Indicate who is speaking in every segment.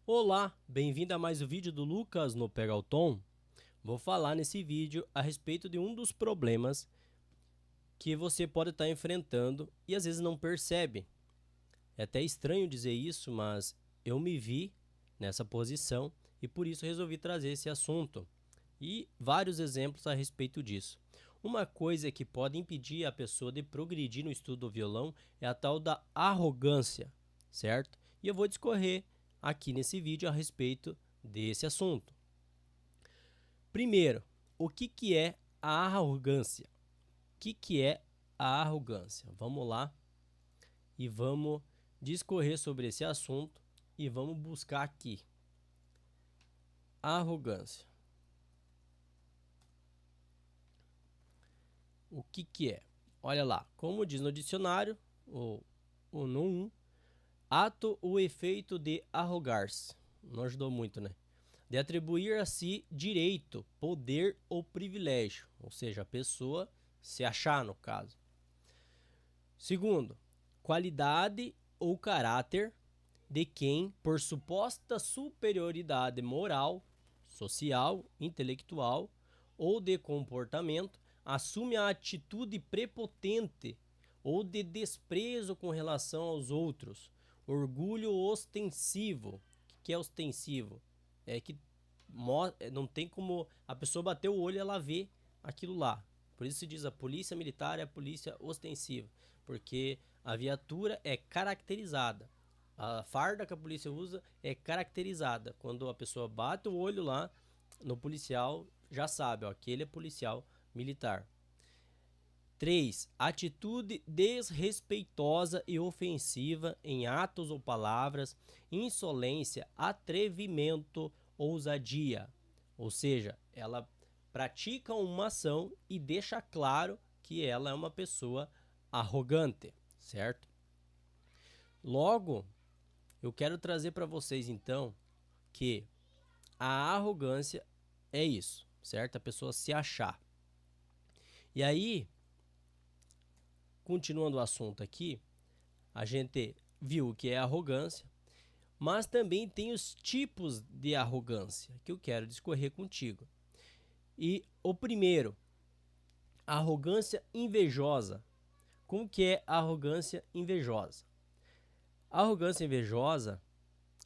Speaker 1: Olá, bem-vindo a mais um vídeo do Lucas no Pega o Tom. Vou falar nesse vídeo a respeito de um dos problemas que você pode estar enfrentando e às vezes não percebe. É até estranho dizer isso, mas eu me vi nessa posição e por isso resolvi trazer esse assunto e vários exemplos a respeito disso. Uma coisa que pode impedir a pessoa de progredir no estudo do violão é a tal da arrogância, certo? E eu vou discorrer aqui nesse vídeo a respeito desse assunto. Primeiro, o que é a arrogância? O que é a arrogância? Vamos lá e vamos discorrer sobre esse assunto e vamos buscar aqui. Arrogância. O que é? Olha lá, como diz no dicionário, o no 1, ato ou efeito de arrogar-se. Não ajudou muito, né? De atribuir a si direito, poder ou privilégio. Ou seja, a pessoa se achar, no caso. Segundo, qualidade ou caráter de quem, por suposta superioridade moral, social, intelectual ou de comportamento, assume a atitude prepotente ou de desprezo com relação aos outros. Orgulho ostensivo. O que é ostensivo? É que não tem como a pessoa bater o olho e ela vê aquilo lá. Por isso se diz a polícia militar é a polícia ostensiva, porque a viatura é caracterizada. A farda que a polícia usa é caracterizada. Quando a pessoa bate o olho lá no policial, já sabe, ó, aquele é policial militar. 3. Atitude desrespeitosa e ofensiva em atos ou palavras, insolência, atrevimento, ousadia. Ou seja, ela pratica uma ação e deixa claro que ela é uma pessoa arrogante, certo? Logo, eu quero trazer para vocês então que a arrogância é isso, certo? A pessoa se achar. E aí, continuando o assunto aqui, a gente viu o que é arrogância, mas também tem os tipos de arrogância que eu quero discorrer contigo. E o primeiro, arrogância invejosa. Como que é a arrogância invejosa? A arrogância invejosa,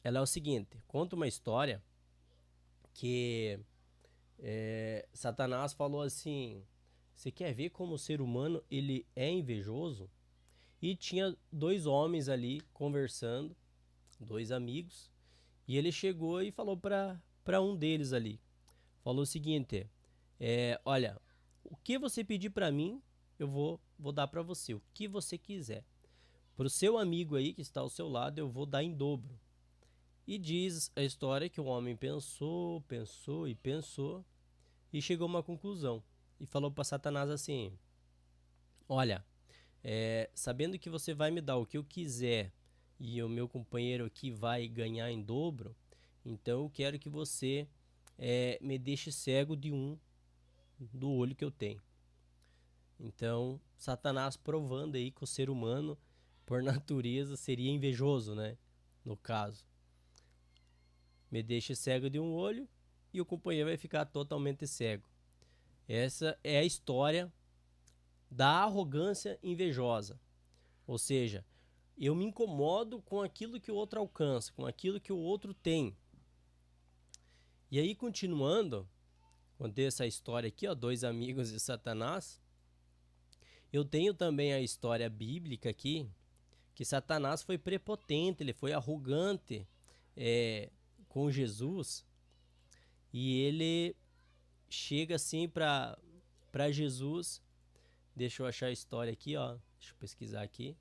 Speaker 1: ela é o seguinte, conta uma história que Satanás falou assim, você quer ver como o ser humano ele é invejoso? E tinha dois homens ali conversando, dois amigos, e ele chegou e falou para um deles ali, falou o seguinte, olha, o que você pedir para mim, eu vou dar para você, o que você quiser. Para o seu amigo aí que está ao seu lado, eu vou dar em dobro. E diz a história que o homem pensou, pensou e pensou e chegou a uma conclusão. E falou para Satanás assim: olha, sabendo que você vai me dar o que eu quiser e o meu companheiro aqui vai ganhar em dobro, então eu quero que você me deixe cego de um do olho que eu tenho. Então, Satanás provando aí que o ser humano, por natureza, seria invejoso, né? No caso, me deixe cego de um olho e o companheiro vai ficar totalmente cego. Essa é a história da arrogância invejosa. Ou seja, eu me incomodo com aquilo que o outro alcança, com aquilo que o outro tem. E aí, continuando, contei essa história aqui, ó, dois amigos de Satanás. Eu tenho também a história bíblica aqui, que Satanás foi prepotente, ele foi arrogante com Jesus. E ele chega assim para Jesus. Deixa eu achar a história aqui, ó. Deixa eu pesquisar aqui.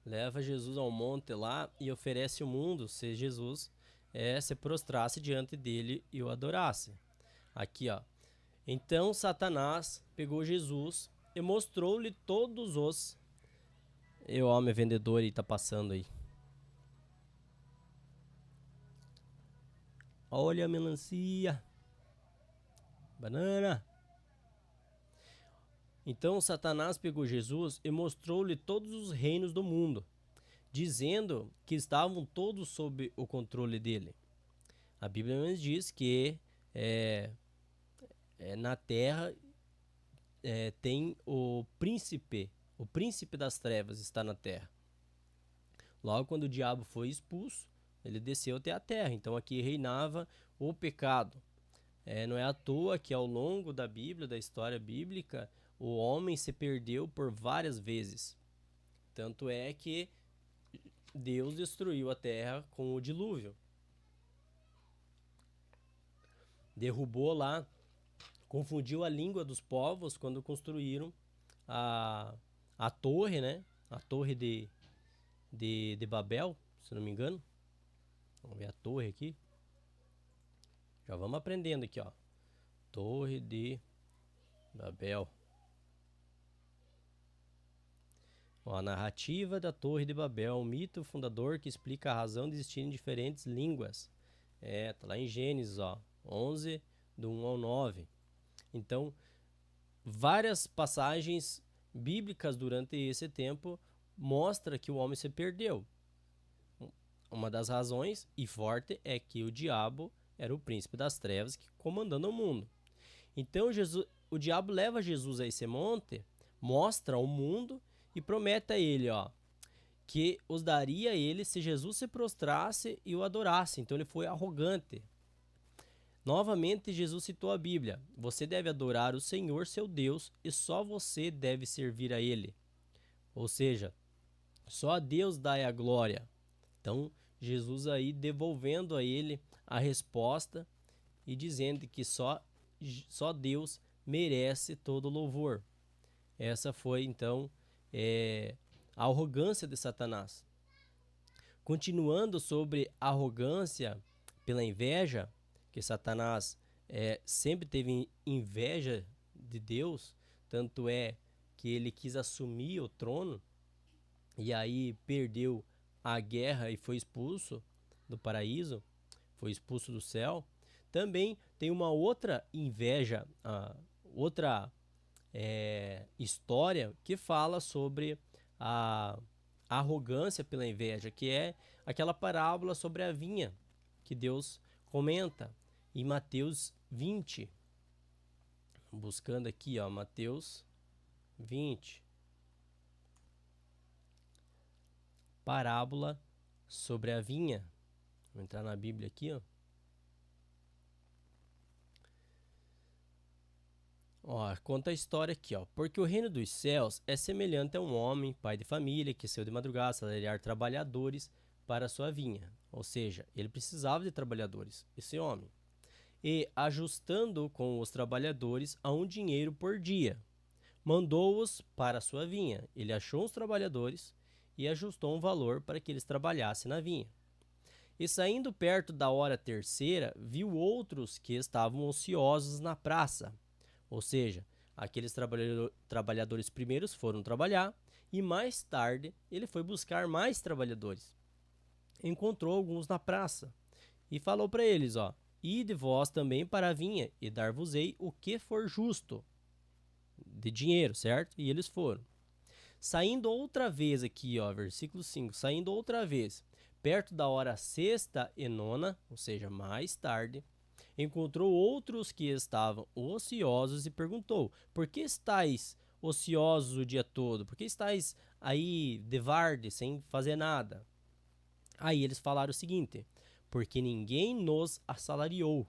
Speaker 1: Leva Jesus ao monte lá e oferece o mundo se Jesus se prostrasse diante dele e o adorasse. Aqui, ó. Então Satanás pegou Jesus e mostrou-lhe todos os E o homem vendedor aí tá passando aí. Olha a melancia. Banana. Então Satanás pegou Jesus e mostrou-lhe todos os reinos do mundo, dizendo que estavam todos sob o controle dele. A Bíblia nos diz que na terra tem o príncipe das trevas está na terra. Logo quando o diabo foi expulso, ele desceu até a terra. Então aqui reinava o pecado. Não é à toa que ao longo da Bíblia, da história bíblica, o homem se perdeu por várias vezes. Tanto é que Deus destruiu a terra com o dilúvio. Derrubou lá, confundiu a língua dos povos quando construíram a torre, né? A torre de Babel, se não me engano. Vamos ver a torre aqui. Já vamos aprendendo aqui, ó. Torre de Babel. Ó, a narrativa da Torre de Babel é um mito fundador que explica a razão de existirem diferentes línguas. Tá lá em Gênesis, ó, 11, do 1 ao 9. Então, várias passagens bíblicas durante esse tempo mostra que o homem se perdeu. Uma das razões, e forte, é que o diabo era o príncipe das trevas que comandando o mundo. Então o diabo leva Jesus a esse monte, mostra ao mundo e promete a ele, ó, que os daria a ele se Jesus se prostrasse e o adorasse. Então ele foi arrogante. Novamente Jesus citou a Bíblia: você deve adorar o Senhor seu Deus e só você deve servir a ele. Ou seja, só a Deus dá a glória. Então Jesus aí devolvendo a ele a resposta e dizendo que só Deus merece todo louvor. Essa foi então a arrogância de Satanás. Continuando sobre a arrogância pela inveja, que Satanás sempre teve inveja de Deus, tanto é que ele quis assumir o trono e aí perdeu a guerra e foi expulso do paraíso, foi expulso do céu. Também tem uma outra inveja, outra história que fala sobre a arrogância pela inveja, que é aquela parábola sobre a vinha que Deus comenta em Mateus 20. Buscando aqui, ó, Mateus 20. Parábola sobre a vinha. Vou entrar na Bíblia aqui, ó. Conta a história aqui, ó. Porque o reino dos céus é semelhante a um homem, pai de família, que saiu de madrugada a salariar trabalhadores para a sua vinha. Ou seja, ele precisava de trabalhadores, esse homem. E, ajustando com os trabalhadores a um dinheiro por dia, mandou-os para a sua vinha. Ele achou os trabalhadores e ajustou um valor para que eles trabalhassem na vinha. E saindo perto da hora terceira, viu outros que estavam ociosos na praça. Ou seja, aqueles trabalhadores primeiros foram trabalhar e mais tarde ele foi buscar mais trabalhadores. Encontrou alguns na praça e falou para eles, ó: ide vós também para a vinha e dar-vos-ei o que for justo de dinheiro, certo? E eles foram. Saindo outra vez aqui, ó, versículo 5, saindo outra vez, perto da hora sexta e nona, ou seja, mais tarde, encontrou outros que estavam ociosos e perguntou: por que estáis ociosos o dia todo? Por que estáis aí de varde, sem fazer nada? Aí eles falaram o seguinte: porque ninguém nos assalariou.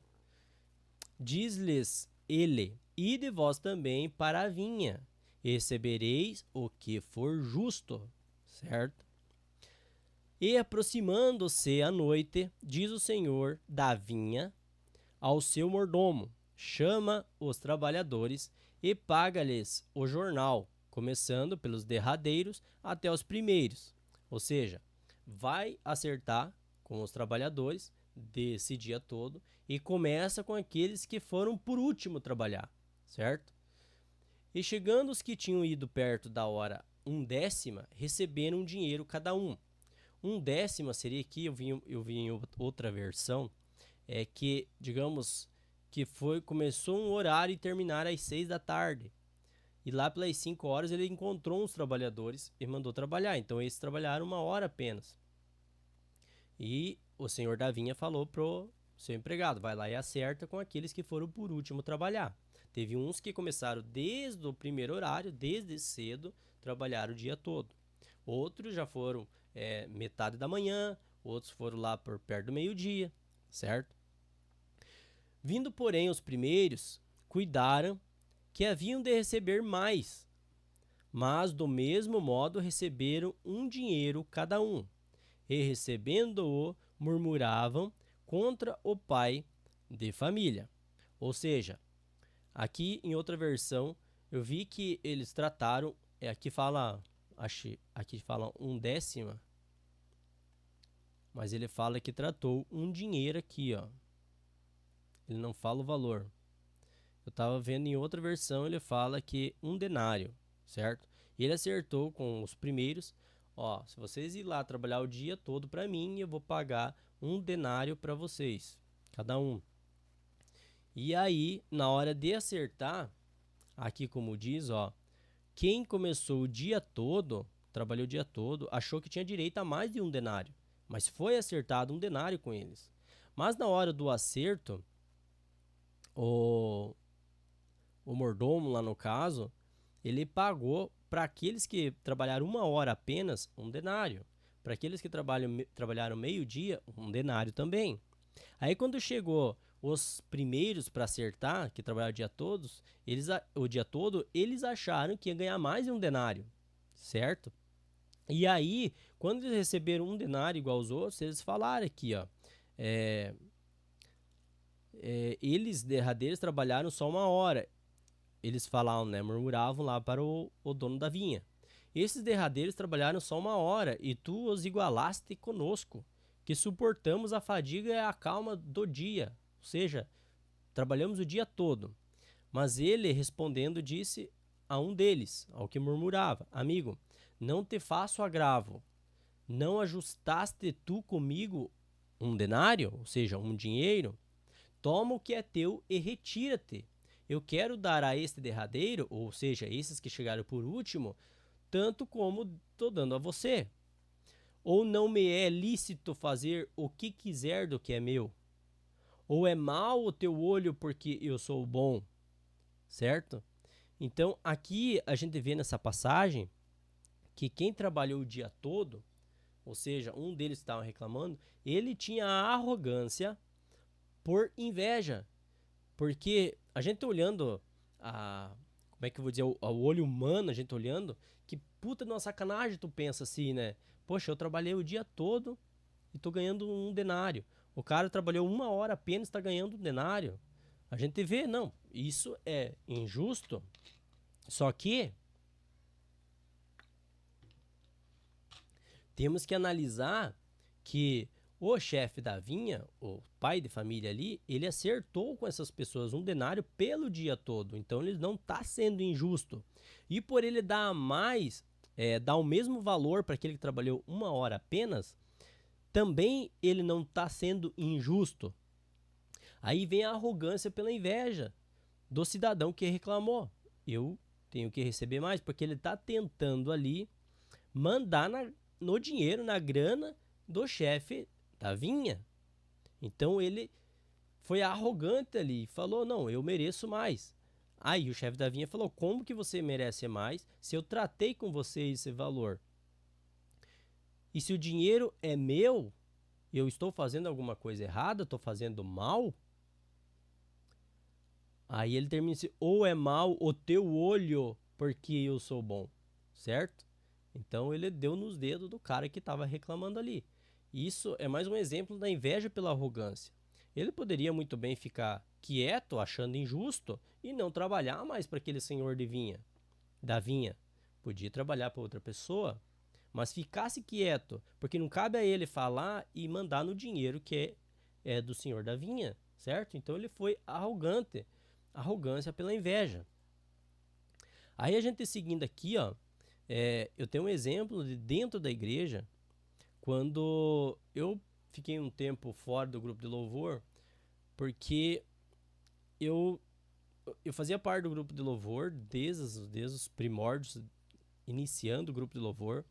Speaker 1: Diz-lhes ele: ide vós também para a vinha, e recebereis o que for justo, certo? E aproximando-se a noite, diz o senhor da vinha ao seu mordomo: chama os trabalhadores e paga-lhes o jornal, começando pelos derradeiros até os primeiros. Ou seja, vai acertar com os trabalhadores desse dia todo e começa com aqueles que foram por último trabalhar, certo? E chegando os que tinham ido perto da hora um décima, receberam um dinheiro cada um. Um décima seria aqui, eu vi em outra versão, que, digamos, começou um horário e terminar às 6 da tarde. E lá pelas 5 horas ele encontrou uns trabalhadores e mandou trabalhar. Então eles trabalharam 1 hora apenas. E o senhor da vinha falou pro seu empregado, vai lá e acerta com aqueles que foram por último trabalhar. Teve uns que começaram desde o primeiro horário, desde cedo, trabalharam o dia todo. Outros já foram metade da manhã, outros foram lá por perto do meio-dia, certo? Vindo, porém, os primeiros, cuidaram que haviam de receber mais, mas do mesmo modo receberam um dinheiro cada um, e recebendo-o, murmuravam contra o pai de família. Ou seja, aqui em outra versão, eu vi que eles trataram, aqui fala um décima, mas ele fala que tratou um dinheiro aqui, ó. Ele não fala o valor. Eu estava vendo em outra versão, ele fala que um denário, certo? E ele acertou com os primeiros, ó, se vocês ir lá trabalhar o dia todo para mim, eu vou pagar um denário para vocês, cada um. E aí, na hora de acertar, aqui como diz, ó, quem começou o dia todo, trabalhou o dia todo, achou que tinha direito a mais de um denário, mas foi acertado um denário com eles. Mas na hora do acerto, o mordomo lá no caso, ele pagou para aqueles que trabalharam 1 hora apenas, um denário. Para aqueles que trabalharam meio-dia, um denário também. Aí quando chegou os primeiros para acertar, que trabalharam o dia todo, eles acharam que ia ganhar mais de um denário, certo? E aí, quando eles receberam um denário igual aos outros, eles falaram aqui, ó, eles derradeiros trabalharam só 1 hora. Eles falavam, né, murmuravam lá para o dono da vinha. Esses derradeiros trabalharam só 1 hora e tu os igualaste conosco, que suportamos a fadiga e a calma do dia. Ou seja, trabalhamos o dia todo. Mas ele, respondendo, disse a um deles, ao que murmurava, amigo, não te faço agravo. Não ajustaste tu comigo um denário, ou seja, um dinheiro? Toma o que é teu e retira-te. Eu quero dar a este derradeiro, ou seja, esses que chegaram por último, tanto como estou dando a você. Ou não me é lícito fazer o que quiser do que é meu? Ou é mau o teu olho porque eu sou bom? Certo? Então, aqui a gente vê nessa passagem que quem trabalhou o dia todo, ou seja, um deles estava reclamando, ele tinha a arrogância por inveja. Porque a gente olhando como é que eu vou dizer, o olho humano, a gente olhando, que puta de uma sacanagem tu pensa assim, né? Poxa, eu trabalhei o dia todo e tô ganhando um denário. O cara trabalhou 1 hora apenas e está ganhando um denário. A gente vê, não, isso é injusto. Só que temos que analisar que o chefe da vinha, o pai de família ali, ele acertou com essas pessoas um denário pelo dia todo. Então ele não está sendo injusto. E por ele dar mais, dar o mesmo valor para aquele que trabalhou 1 hora apenas, também ele não está sendo injusto. Aí vem a arrogância pela inveja do cidadão que reclamou. Eu tenho que receber mais, porque ele está tentando ali mandar no dinheiro, na grana do chefe da vinha. Então ele foi arrogante ali, falou, não, eu mereço mais. Aí o chefe da vinha falou, como que você merece mais se eu tratei com você esse valor? E se o dinheiro é meu, eu estou fazendo alguma coisa errada, estou fazendo mal? Aí ele termina assim, ou é mal o teu olho porque eu sou bom, certo? Então ele deu nos dedos do cara que estava reclamando ali. Isso é mais um exemplo da inveja pela arrogância. Ele poderia muito bem ficar quieto, achando injusto, e não trabalhar mais para aquele senhor da vinha. Podia trabalhar para outra pessoa, mas ficasse quieto, porque não cabe a ele falar e mandar no dinheiro que é do senhor da vinha, certo? Então ele foi arrogante, arrogância pela inveja. Aí a gente seguindo aqui, ó, Eu tenho um exemplo de dentro da igreja, quando eu fiquei um tempo fora do grupo de louvor, porque eu, eu fazia parte do grupo de louvor desde os primórdios, iniciando o grupo de louvor.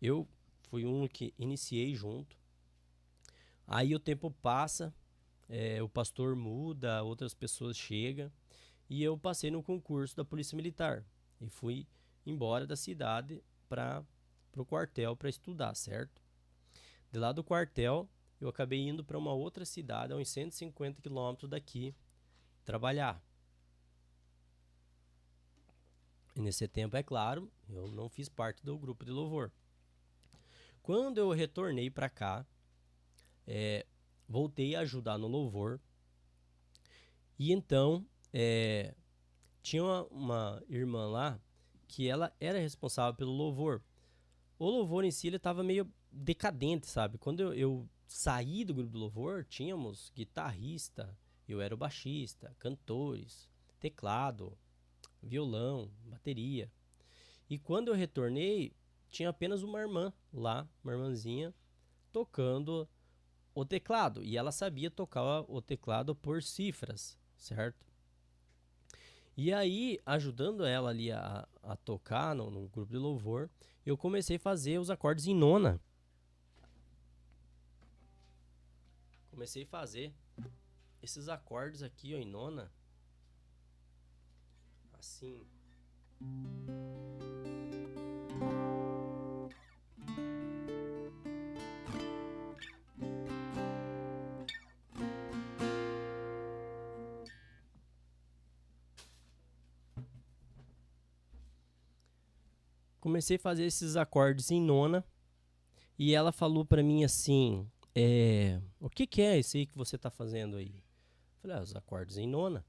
Speaker 1: Eu fui um que iniciei junto. Aí o tempo passa, o pastor muda, outras pessoas chegam, e eu passei no concurso da Polícia Militar e fui embora da cidade para o quartel para estudar, certo? De lá do quartel, eu acabei indo para uma outra cidade, a uns 150 quilômetros daqui, trabalhar. E nesse tempo, é claro, eu não fiz parte do grupo de louvor. Quando eu retornei para cá, voltei a ajudar no louvor. E então, tinha uma irmã lá que ela era responsável pelo louvor. O louvor em si, ele estava meio decadente, sabe? Quando eu saí do grupo do louvor, tínhamos guitarrista, eu era o baixista, cantores, teclado, violão, bateria. E quando eu retornei, tinha apenas uma irmã lá, uma irmãzinha, tocando o teclado. E ela sabia tocar o teclado por cifras, certo? E aí, ajudando ela ali a tocar no grupo de louvor, eu comecei a fazer os acordes em nona. Comecei a fazer esses acordes aqui, ó, em nona. Assim. Comecei a fazer esses acordes em nona. E ela falou pra mim assim: o que é esse aí que você tá fazendo aí? Eu falei: os acordes em nona.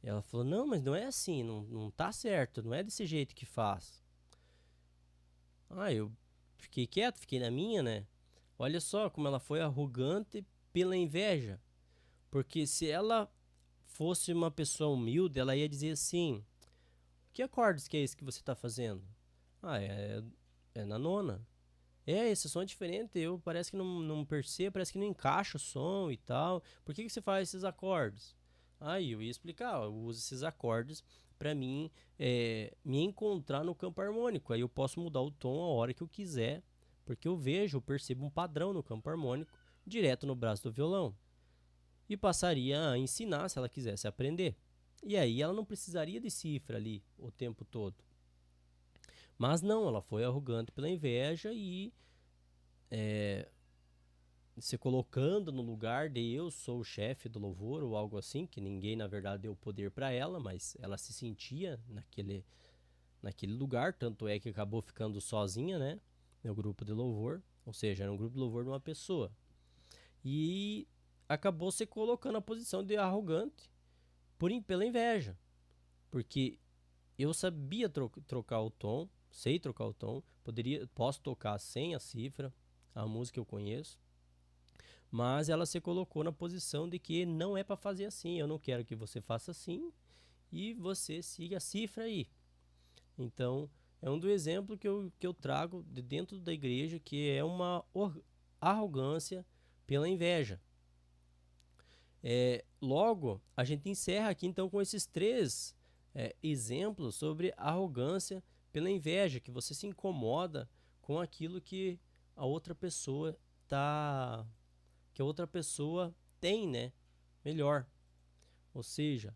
Speaker 1: E ela falou: não, mas não é assim, não tá certo, não é desse jeito que faz. Eu fiquei quieto, fiquei na minha, né? Olha só como ela foi arrogante pela inveja. Porque se ela fosse uma pessoa humilde, ela ia dizer assim: que acordes que é esse que você tá fazendo? É na nona. Esse som é diferente, eu parece que não percebo, parece que não encaixa o som e tal. Por que você faz esses acordes? Aí eu ia explicar, eu uso esses acordes para mim me encontrar no campo harmônico. Aí eu posso mudar o tom a hora que eu quiser, porque eu percebo um padrão no campo harmônico direto no braço do violão. E passaria a ensinar se ela quisesse aprender. E aí ela não precisaria de cifra ali o tempo todo. Mas não, ela foi arrogante pela inveja e se colocando no lugar de eu sou o chefe do louvor ou algo assim, que ninguém na verdade deu poder para ela, mas ela se sentia naquele lugar, tanto é que acabou ficando sozinha, né, no grupo de louvor, ou seja, era um grupo de louvor de uma pessoa. E acabou se colocando na posição de arrogante pela inveja, porque eu sabia trocar o tom, sei trocar o tom, posso tocar sem a cifra, a música eu conheço, mas ela se colocou na posição de que não é para fazer assim, eu não quero que você faça assim e você siga a cifra aí. Então, é um do exemplo que eu trago de dentro da igreja, que é uma arrogância pela inveja. Logo, a gente encerra aqui então com esses três exemplos sobre arrogância pela inveja, que você se incomoda com aquilo que a outra pessoa tá que a outra pessoa tem, né? Melhor. Ou seja,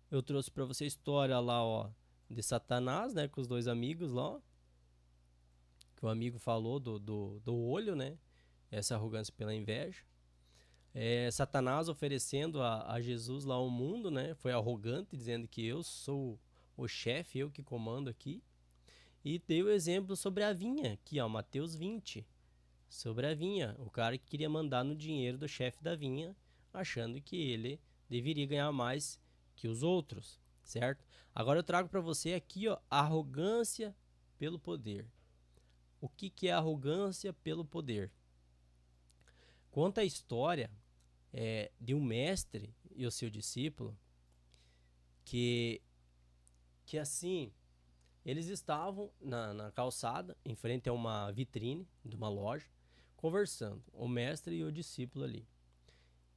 Speaker 1: eu trouxe para você a história lá, ó, de Satanás, né? Com os dois amigos lá, ó, que o amigo falou do olho, né? Essa arrogância pela inveja. Satanás oferecendo a Jesus lá o mundo, né? Foi arrogante, dizendo que eu sou o chefe, eu que comando aqui. E deu exemplo sobre a vinha, aqui, ó, Mateus 20. Sobre a vinha, o cara que queria mandar no dinheiro do chefe da vinha, achando que ele deveria ganhar mais que os outros, certo? Agora eu trago para você aqui, ó, arrogância pelo poder. O que é arrogância pelo poder? Conta a história de um mestre e o seu discípulo que assim Eles estavam na calçada, em frente a uma vitrine de uma loja, conversando, o mestre e o discípulo ali.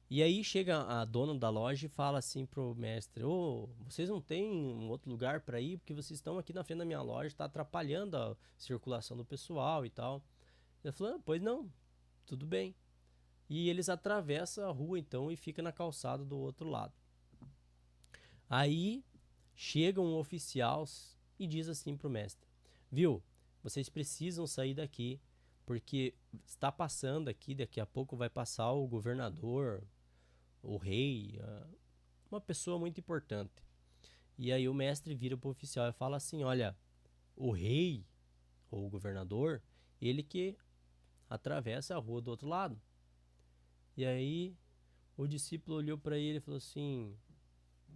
Speaker 1: E aí chega a dona da loja e fala assim pro mestre: Ô, vocês não têm um outro lugar para ir? Porque vocês estão aqui na frente da minha loja, está atrapalhando a circulação do pessoal e tal. Ele falou: pois não, tudo bem. E eles atravessam a rua então e fica na calçada do outro lado. Aí chega um oficial e diz assim pro mestre: viu, vocês precisam sair daqui, porque está passando aqui, daqui a pouco vai passar o governador, o rei, uma pessoa muito importante. E aí o mestre vira pro oficial e fala assim: olha, o rei ou o governador, ele que atravessa a rua do outro lado. E aí o discípulo olhou para ele e falou assim: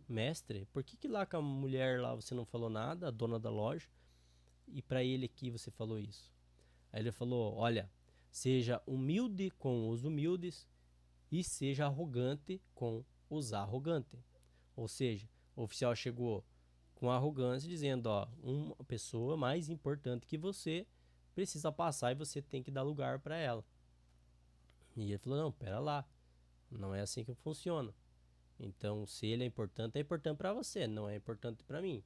Speaker 1: mestre, por que lá com a mulher lá você não falou nada, a dona da loja, e para ele aqui você falou isso? Aí ele falou: olha, seja humilde com os humildes e seja arrogante com os arrogantes. Ou seja, o oficial chegou com arrogância dizendo: ó, uma pessoa mais importante que você precisa passar e você tem que dar lugar para ela. E ele falou: não, pera lá, não é assim que funciona. Então, se ele é importante para você, não é importante para mim.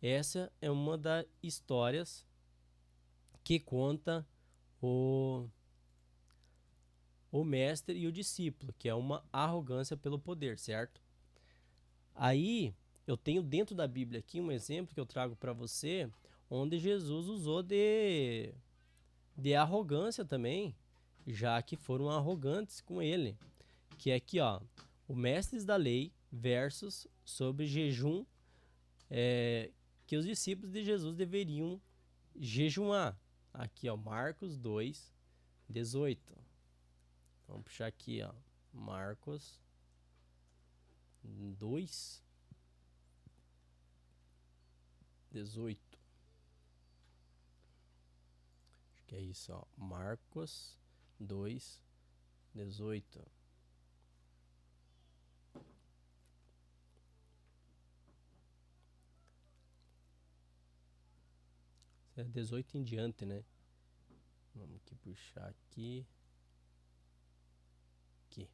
Speaker 1: Essa é uma das histórias que conta o, o mestre e o discípulo, que é uma arrogância pelo poder, certo? Aí, eu tenho dentro da Bíblia aqui um exemplo que eu trago para você, onde Jesus usou de arrogância também, já que foram arrogantes com ele. Que é aqui, ó, o Mestres da Lei versus sobre jejum, que os discípulos de Jesus deveriam jejuar. Aqui, ó, Marcos 2, 18. Vamos puxar aqui, ó, Marcos 2, 18. Acho que é isso, ó, Marcos 2, 18. É 18 em diante, né? Vamos aqui puxar aqui. Aqui.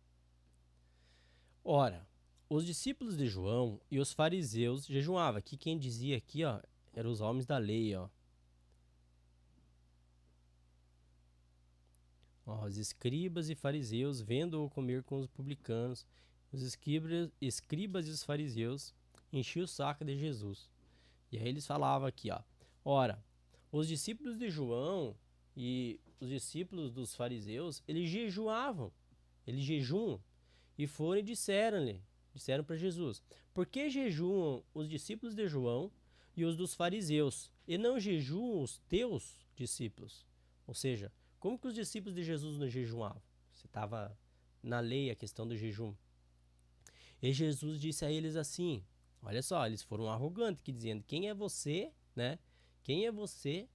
Speaker 1: Ora, os discípulos de João e os fariseus jejuavam. Aqui quem dizia aqui, ó, eram os homens da lei, ó. Ó, os escribas e fariseus vendo-o comer com os publicanos, os escribas e os fariseus enchiam o saco de Jesus. E aí eles falavam aqui, ó. Ora, os discípulos de João e os discípulos dos fariseus, eles jejuavam. Eles jejuam. E foram e disseram para Jesus: por que jejuam os discípulos de João e os dos fariseus, e não jejuam os teus discípulos? Ou seja, como que os discípulos de Jesus não jejuavam? Você estava na lei a questão do jejum. E Jesus disse a eles assim: olha só, eles foram arrogantes, que dizendo: quem é você, né? Quem é você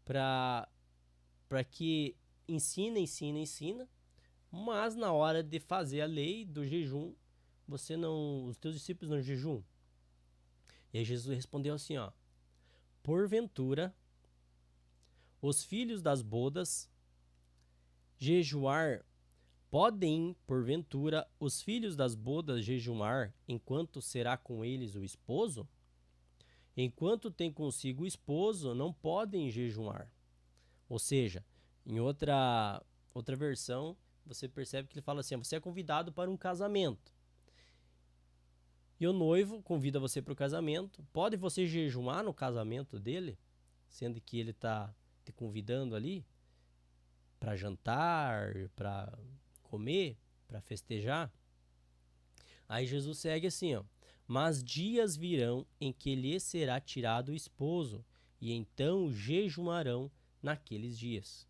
Speaker 1: para que ensina, mas na hora de fazer a lei do jejum, os teus discípulos não jejum? E aí Jesus respondeu assim, ó: porventura os filhos das bodas jejuar podem, porventura, os filhos das bodas jejuar enquanto será com eles o esposo? Enquanto tem consigo o esposo, não podem jejuar. Ou seja, em outra versão, você percebe que ele fala assim: você é convidado para um casamento. E o noivo convida você para o casamento. Pode você jejuar no casamento dele, sendo que ele está te convidando ali para jantar, para comer, para festejar? Aí Jesus segue assim, ó: mas dias virão em que lhe será tirado o esposo, e então jejuarão naqueles dias.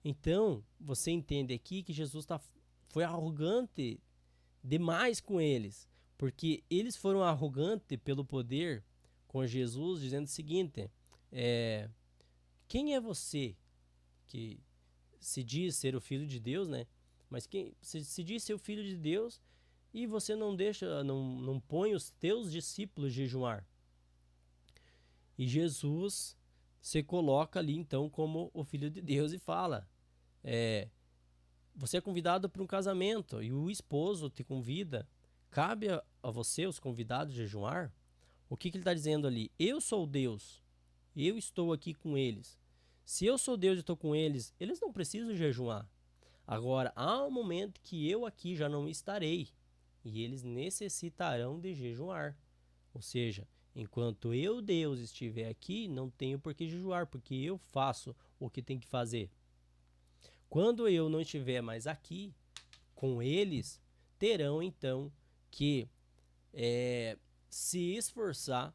Speaker 1: Então, você entende aqui que Jesus foi arrogante demais com eles, porque eles foram arrogantes pelo poder com Jesus, dizendo o seguinte: quem é você que se diz ser o filho de Deus, né? Mas quem se diz ser o filho de Deus, e você não põe os teus discípulos jejuar. E Jesus se coloca ali então como o Filho de Deus e fala, você é convidado para um casamento e o esposo te convida, cabe a você, os convidados, jejuar? O que ele está dizendo ali? Eu sou Deus, eu estou aqui com eles. Se eu sou Deus e estou com eles, eles não precisam jejuar. Agora, há um momento que eu aqui já não estarei e eles necessitarão de jejuar. Ou seja, enquanto eu, Deus, estiver aqui, não tenho por que jejuar, porque eu faço o que tem que fazer. Quando eu não estiver mais aqui com eles, terão então que se esforçar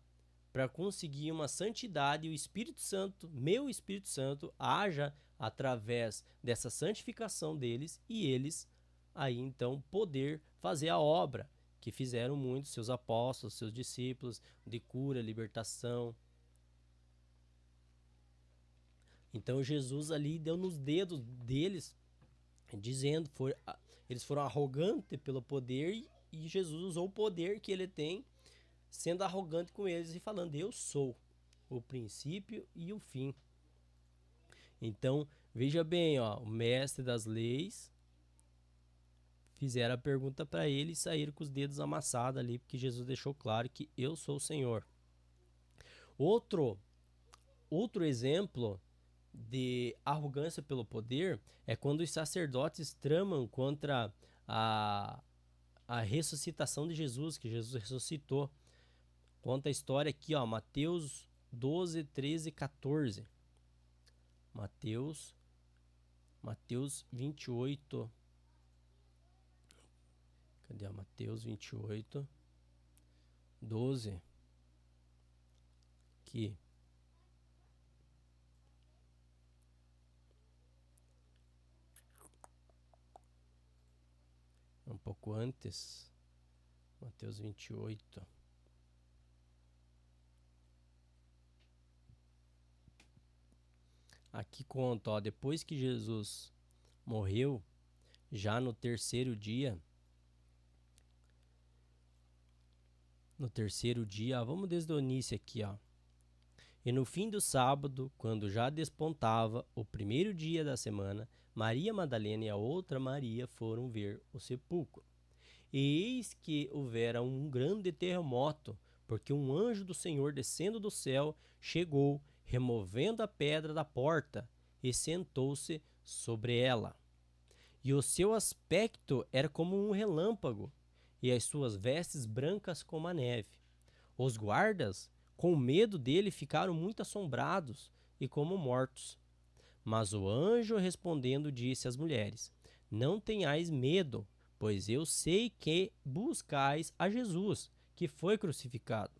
Speaker 1: para conseguir uma santidade e o Espírito Santo, meu Espírito Santo, haja através dessa santificação deles e eles aí então poder fazer a obra que fizeram muitos seus apóstolos, seus discípulos, de cura, libertação. Então Jesus ali deu nos dedos deles, dizendo, eles foram arrogantes pelo poder e Jesus usou o poder que ele tem, sendo arrogante com eles e falando, eu sou o princípio e o fim. Então, veja bem, o mestre das leis fizeram a pergunta para ele e saíram com os dedos amassados ali, porque Jesus deixou claro que eu sou o Senhor. Outro exemplo de arrogância pelo poder é quando os sacerdotes tramam contra a ressuscitação de Jesus, que Jesus ressuscitou. Conta a história aqui, Mateus 12, 13 e 14. Mateus 28. Cadê? Mateus 28, 12. Aqui. Um pouco antes. Mateus 28. Aqui conta, depois que Jesus morreu, já no terceiro dia, vamos desde o início aqui, E no fim do sábado, quando já despontava o primeiro dia da semana, Maria Madalena e a outra Maria foram ver o sepulcro. E eis que houvera um grande terremoto, porque um anjo do Senhor descendo do céu chegou, removendo a pedra da porta, e sentou-se sobre ela. E o seu aspecto era como um relâmpago, e as suas vestes brancas como a neve. Os guardas, com medo dele, ficaram muito assombrados e como mortos. Mas o anjo respondendo disse às mulheres, não tenhais medo, pois eu sei que buscais a Jesus, que foi crucificado.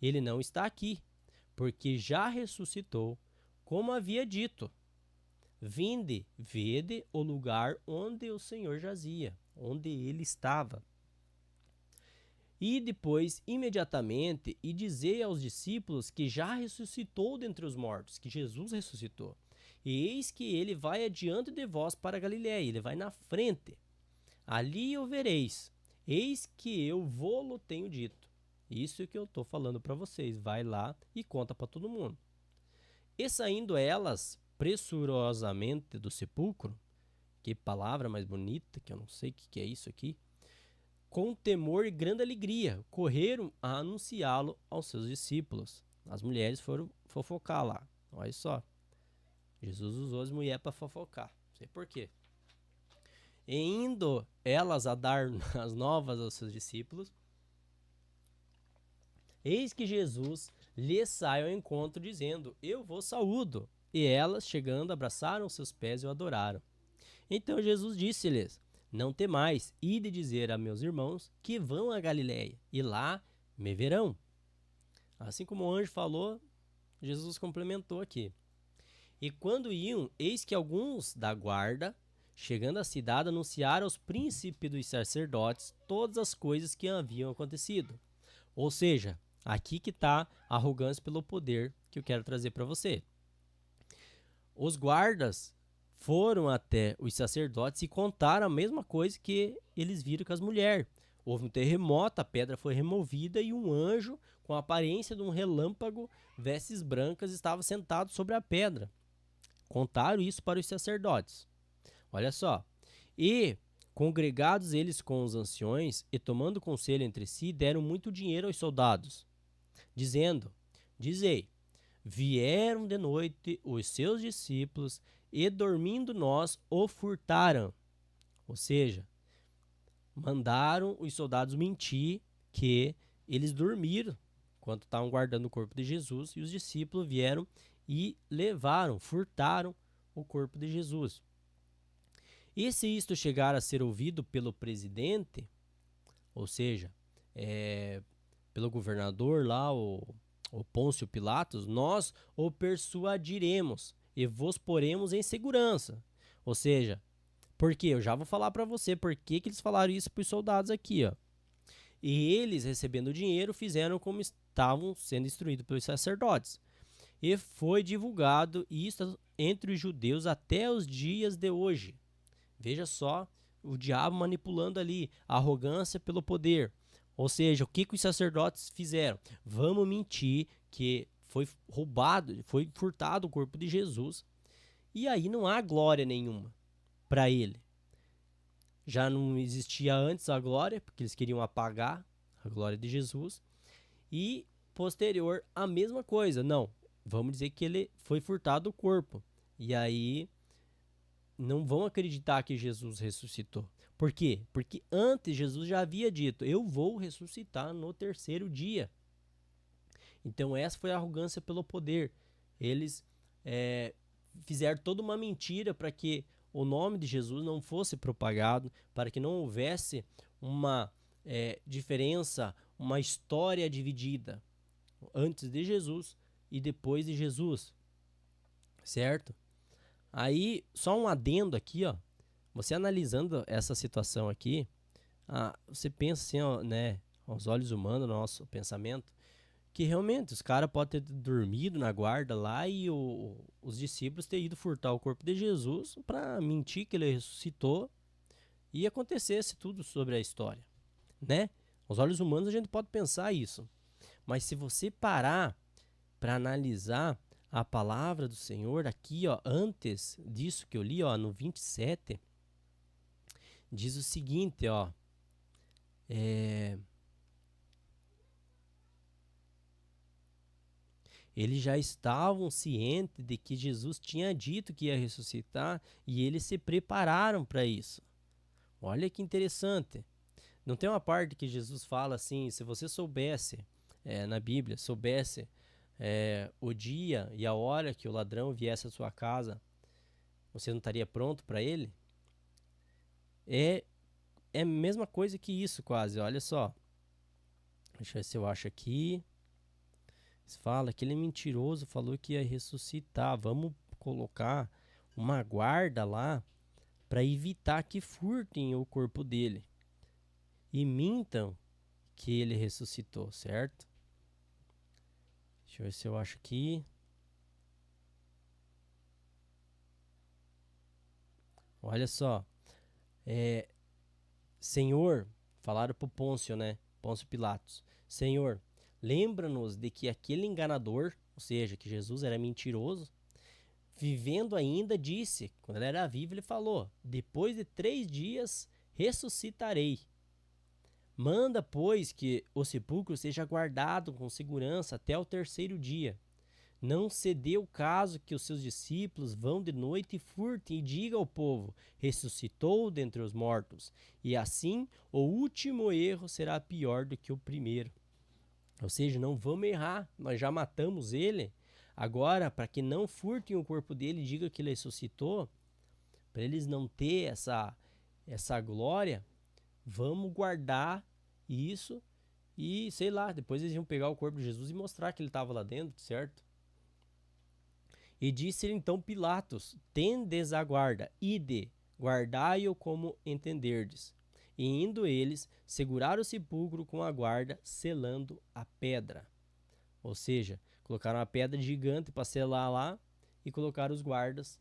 Speaker 1: Ele não está aqui, porque já ressuscitou, como havia dito. Vinde, vede o lugar onde o Senhor jazia, onde ele estava. E depois, imediatamente, e dizei aos discípulos que já ressuscitou dentre os mortos, que Jesus ressuscitou. E eis que ele vai adiante de vós para a Galiléia, ele vai na frente. Ali o vereis, eis que eu vou-lo tenho dito. Isso que eu estou falando para vocês, vai lá e conta para todo mundo. E saindo elas pressurosamente do sepulcro, que palavra mais bonita, que eu não sei o que é isso aqui, com temor e grande alegria, correram a anunciá-lo aos seus discípulos. As mulheres foram fofocar lá. Olha só. Jesus usou as mulheres para fofocar. Não sei por quê. E indo elas a dar as novas aos seus discípulos, eis que Jesus lhes sai ao encontro, dizendo, eu vos saúdo. E elas, chegando, abraçaram seus pés e o adoraram. Então Jesus disse-lhes, não temais, ide dizer a meus irmãos que vão a Galiléia, e lá me verão. Assim como o anjo falou, Jesus complementou aqui. E quando iam, eis que alguns da guarda, chegando à cidade, anunciaram aos príncipes dos sacerdotes todas as coisas que haviam acontecido. Ou seja, aqui que está a arrogância pelo poder que eu quero trazer para você. Os guardas foram até os sacerdotes e contaram a mesma coisa que eles viram com as mulheres. houve um terremoto, a pedra foi removida e um anjo, com a aparência de um relâmpago, vestes brancas, estava sentado sobre a pedra. Contaram isso para os sacerdotes. Olha só. E, congregados eles com os anciões, e tomando conselho entre si, deram muito dinheiro aos soldados, dizendo: Dizei, vieram de noite os seus discípulos, e dormindo nós o furtaram. Ou seja, mandaram os soldados mentir que eles dormiram enquanto estavam guardando o corpo de Jesus, e os discípulos vieram e levaram, furtaram o corpo de Jesus. E se isto chegar a ser ouvido pelo presidente, ou seja, pelo governador lá, o Pôncio Pilatos, nós o persuadiremos e vos poremos em segurança. Ou seja, por quê? Eu já vou falar para você por que eles falaram isso para os soldados aqui, ó. E eles, recebendo o dinheiro, fizeram como estavam sendo instruídos pelos sacerdotes. E foi divulgado isso entre os judeus até os dias de hoje. Veja só o diabo manipulando ali, a arrogância pelo poder. Ou seja, o que os sacerdotes fizeram? Vamos mentir que foi roubado, foi furtado o corpo de Jesus. E aí não há glória nenhuma para ele. Já não existia antes a glória, porque eles queriam apagar a glória de Jesus. E posterior, a mesma coisa. Não, vamos dizer que ele foi furtado o corpo. E aí não vão acreditar que Jesus ressuscitou. Por quê? Porque antes Jesus já havia dito: eu vou ressuscitar no terceiro dia. Então essa foi a arrogância pelo poder. Eles fizeram toda uma mentira para que o nome de Jesus não fosse propagado, para que não houvesse uma diferença, uma história dividida antes de Jesus e depois de Jesus, certo? Aí, só um adendo aqui, ó. Você analisando essa situação aqui, você pensa assim, ó, né, aos olhos humanos, no nosso pensamento, que realmente os caras podem ter dormido na guarda lá e os discípulos ter ido furtar o corpo de Jesus para mentir que ele ressuscitou e acontecesse tudo sobre a história, né? Aos olhos humanos a gente pode pensar isso, mas se você parar para analisar a palavra do Senhor aqui, ó, antes disso que eu li, ó, no 27, diz o seguinte, ó, eles já estavam cientes de que Jesus tinha dito que ia ressuscitar e eles se prepararam para isso. Olha que interessante. Não tem uma parte que Jesus fala assim: se você soubesse, na Bíblia, soubesse o dia e a hora que o ladrão viesse à sua casa, você não estaria pronto para ele? É a mesma coisa que isso, quase. Olha só. Deixa eu ver se eu acho aqui. Fala que ele é mentiroso, falou que ia ressuscitar. Vamos colocar uma guarda lá para evitar que furtem o corpo dele e mintam que ele ressuscitou, certo? Deixa eu ver se eu acho aqui. Olha só. Senhor, falaram para o Pôncio, né? Pôncio Pilatos. Senhor, lembra-nos de que aquele enganador, ou seja, que Jesus era mentiroso, vivendo ainda, disse, quando ele era vivo, ele falou: depois de 3 dias ressuscitarei. Manda, pois, que o sepulcro seja guardado com segurança até o terceiro dia. Não se dê o caso que os seus discípulos vão de noite e furtem e diga ao povo: ressuscitou dentre os mortos. E assim, o último erro será pior do que o primeiro. Ou seja, não vamos errar, nós já matamos ele. Agora, para que não furtem o corpo dele e digam que ele ressuscitou, para eles não ter essa glória, vamos guardar isso e, sei lá, depois eles iam pegar o corpo de Jesus e mostrar que ele estava lá dentro, certo? E disse então Pilatos: tendes a guarda, ide, guardai-o como entenderdes. E indo eles, seguraram o sepulcro com a guarda, selando a pedra. Ou seja, colocaram uma pedra gigante para selar lá e colocaram os guardas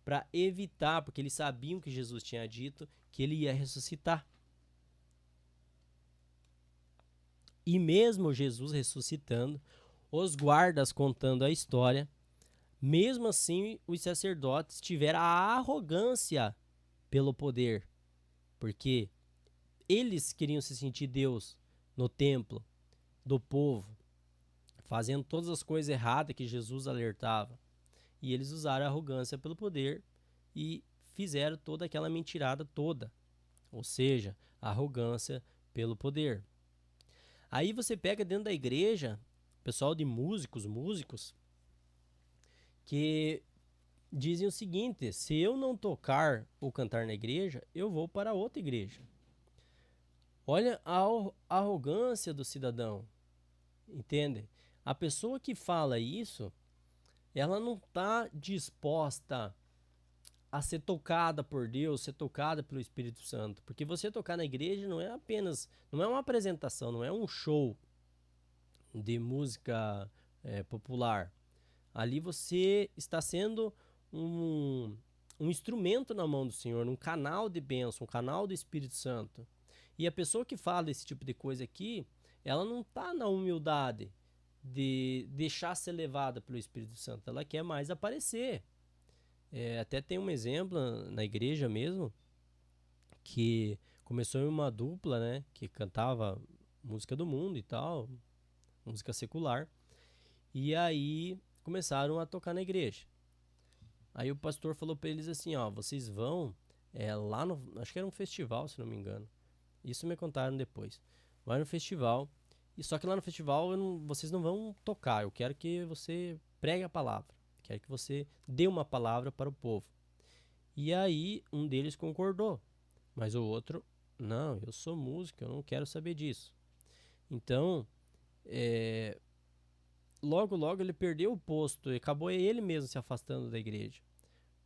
Speaker 1: para evitar, porque eles sabiam que Jesus tinha dito que ele ia ressuscitar. E mesmo Jesus ressuscitando, os guardas contando a história, mesmo assim os sacerdotes tiveram a arrogância pelo poder, porque eles queriam se sentir Deus no templo do povo, fazendo todas as coisas erradas que Jesus alertava. E eles usaram a arrogância pelo poder e fizeram toda aquela mentirada toda. Ou seja, a arrogância pelo poder. Aí você pega dentro da igreja, pessoal de músicos, que dizem o seguinte: se eu não tocar ou cantar na igreja, eu vou para outra igreja. Olha a arrogância do cidadão, entende? A pessoa que fala isso, ela não está disposta a ser tocada por Deus, ser tocada pelo Espírito Santo. Porque você tocar na igreja não é apenas, não é uma apresentação, não é um show de música popular. Ali você está sendo um instrumento na mão do Senhor, um canal de bênção, um canal do Espírito Santo. E a pessoa que fala esse tipo de coisa aqui, ela não está na humildade de deixar ser levada pelo Espírito Santo. Ela quer mais aparecer. Até tem um exemplo na igreja mesmo, que começou em uma dupla, né, que cantava música do mundo e tal, música secular. E aí começaram a tocar na igreja. Aí o pastor falou para eles assim, ó, vocês vão lá no, acho que era um festival, se não me engano. Isso me contaram depois. Vai no festival, e só que lá no festival vocês não vão tocar, eu quero que você pregue a palavra. Quero que você dê uma palavra para o povo. E aí um deles concordou, mas o outro, não, eu sou músico, eu não quero saber disso. Então, logo ele perdeu o posto e acabou ele mesmo se afastando da igreja.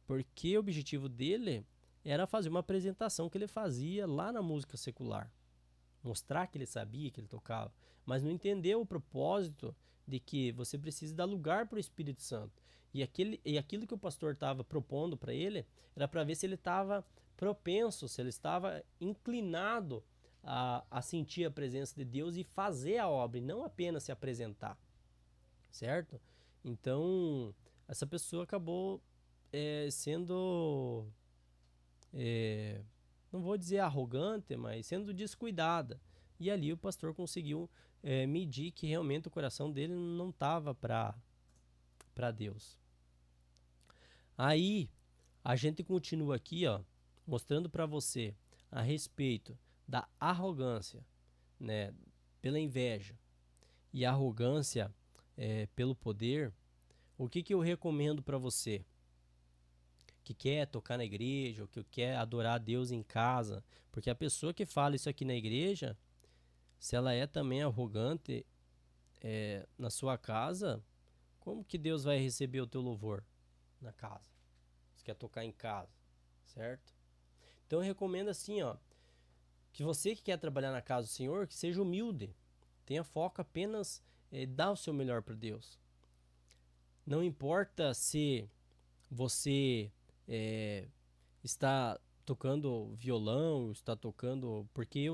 Speaker 1: Porque o objetivo dele era fazer uma apresentação que ele fazia lá na música secular. Mostrar que ele sabia que ele tocava, mas não entendeu o propósito de que você precisa dar lugar para o Espírito Santo. E aquilo que o pastor estava propondo para ele era para ver se ele estava propenso, se ele estava inclinado a sentir a presença de Deus e fazer a obra, e não apenas se apresentar, certo? Então, essa pessoa acabou sendo, não vou dizer arrogante, mas sendo descuidada. E ali o pastor conseguiu medir que realmente o coração dele não estava para Deus. Aí a gente continua aqui, ó, mostrando para você a respeito da arrogância, né, pela inveja e a arrogância pelo poder. O que eu recomendo para você que quer tocar na igreja, ou que quer adorar a Deus em casa? Porque a pessoa que fala isso aqui na igreja, se ela é também arrogante na sua casa, como que Deus vai receber o teu louvor na casa? Você quer tocar em casa, certo? Então eu recomendo assim, ó, que você que quer trabalhar na casa do Senhor, que seja humilde, tenha foco apenas dar o seu melhor para Deus. Não importa se você está tocando violão, está tocando... Porque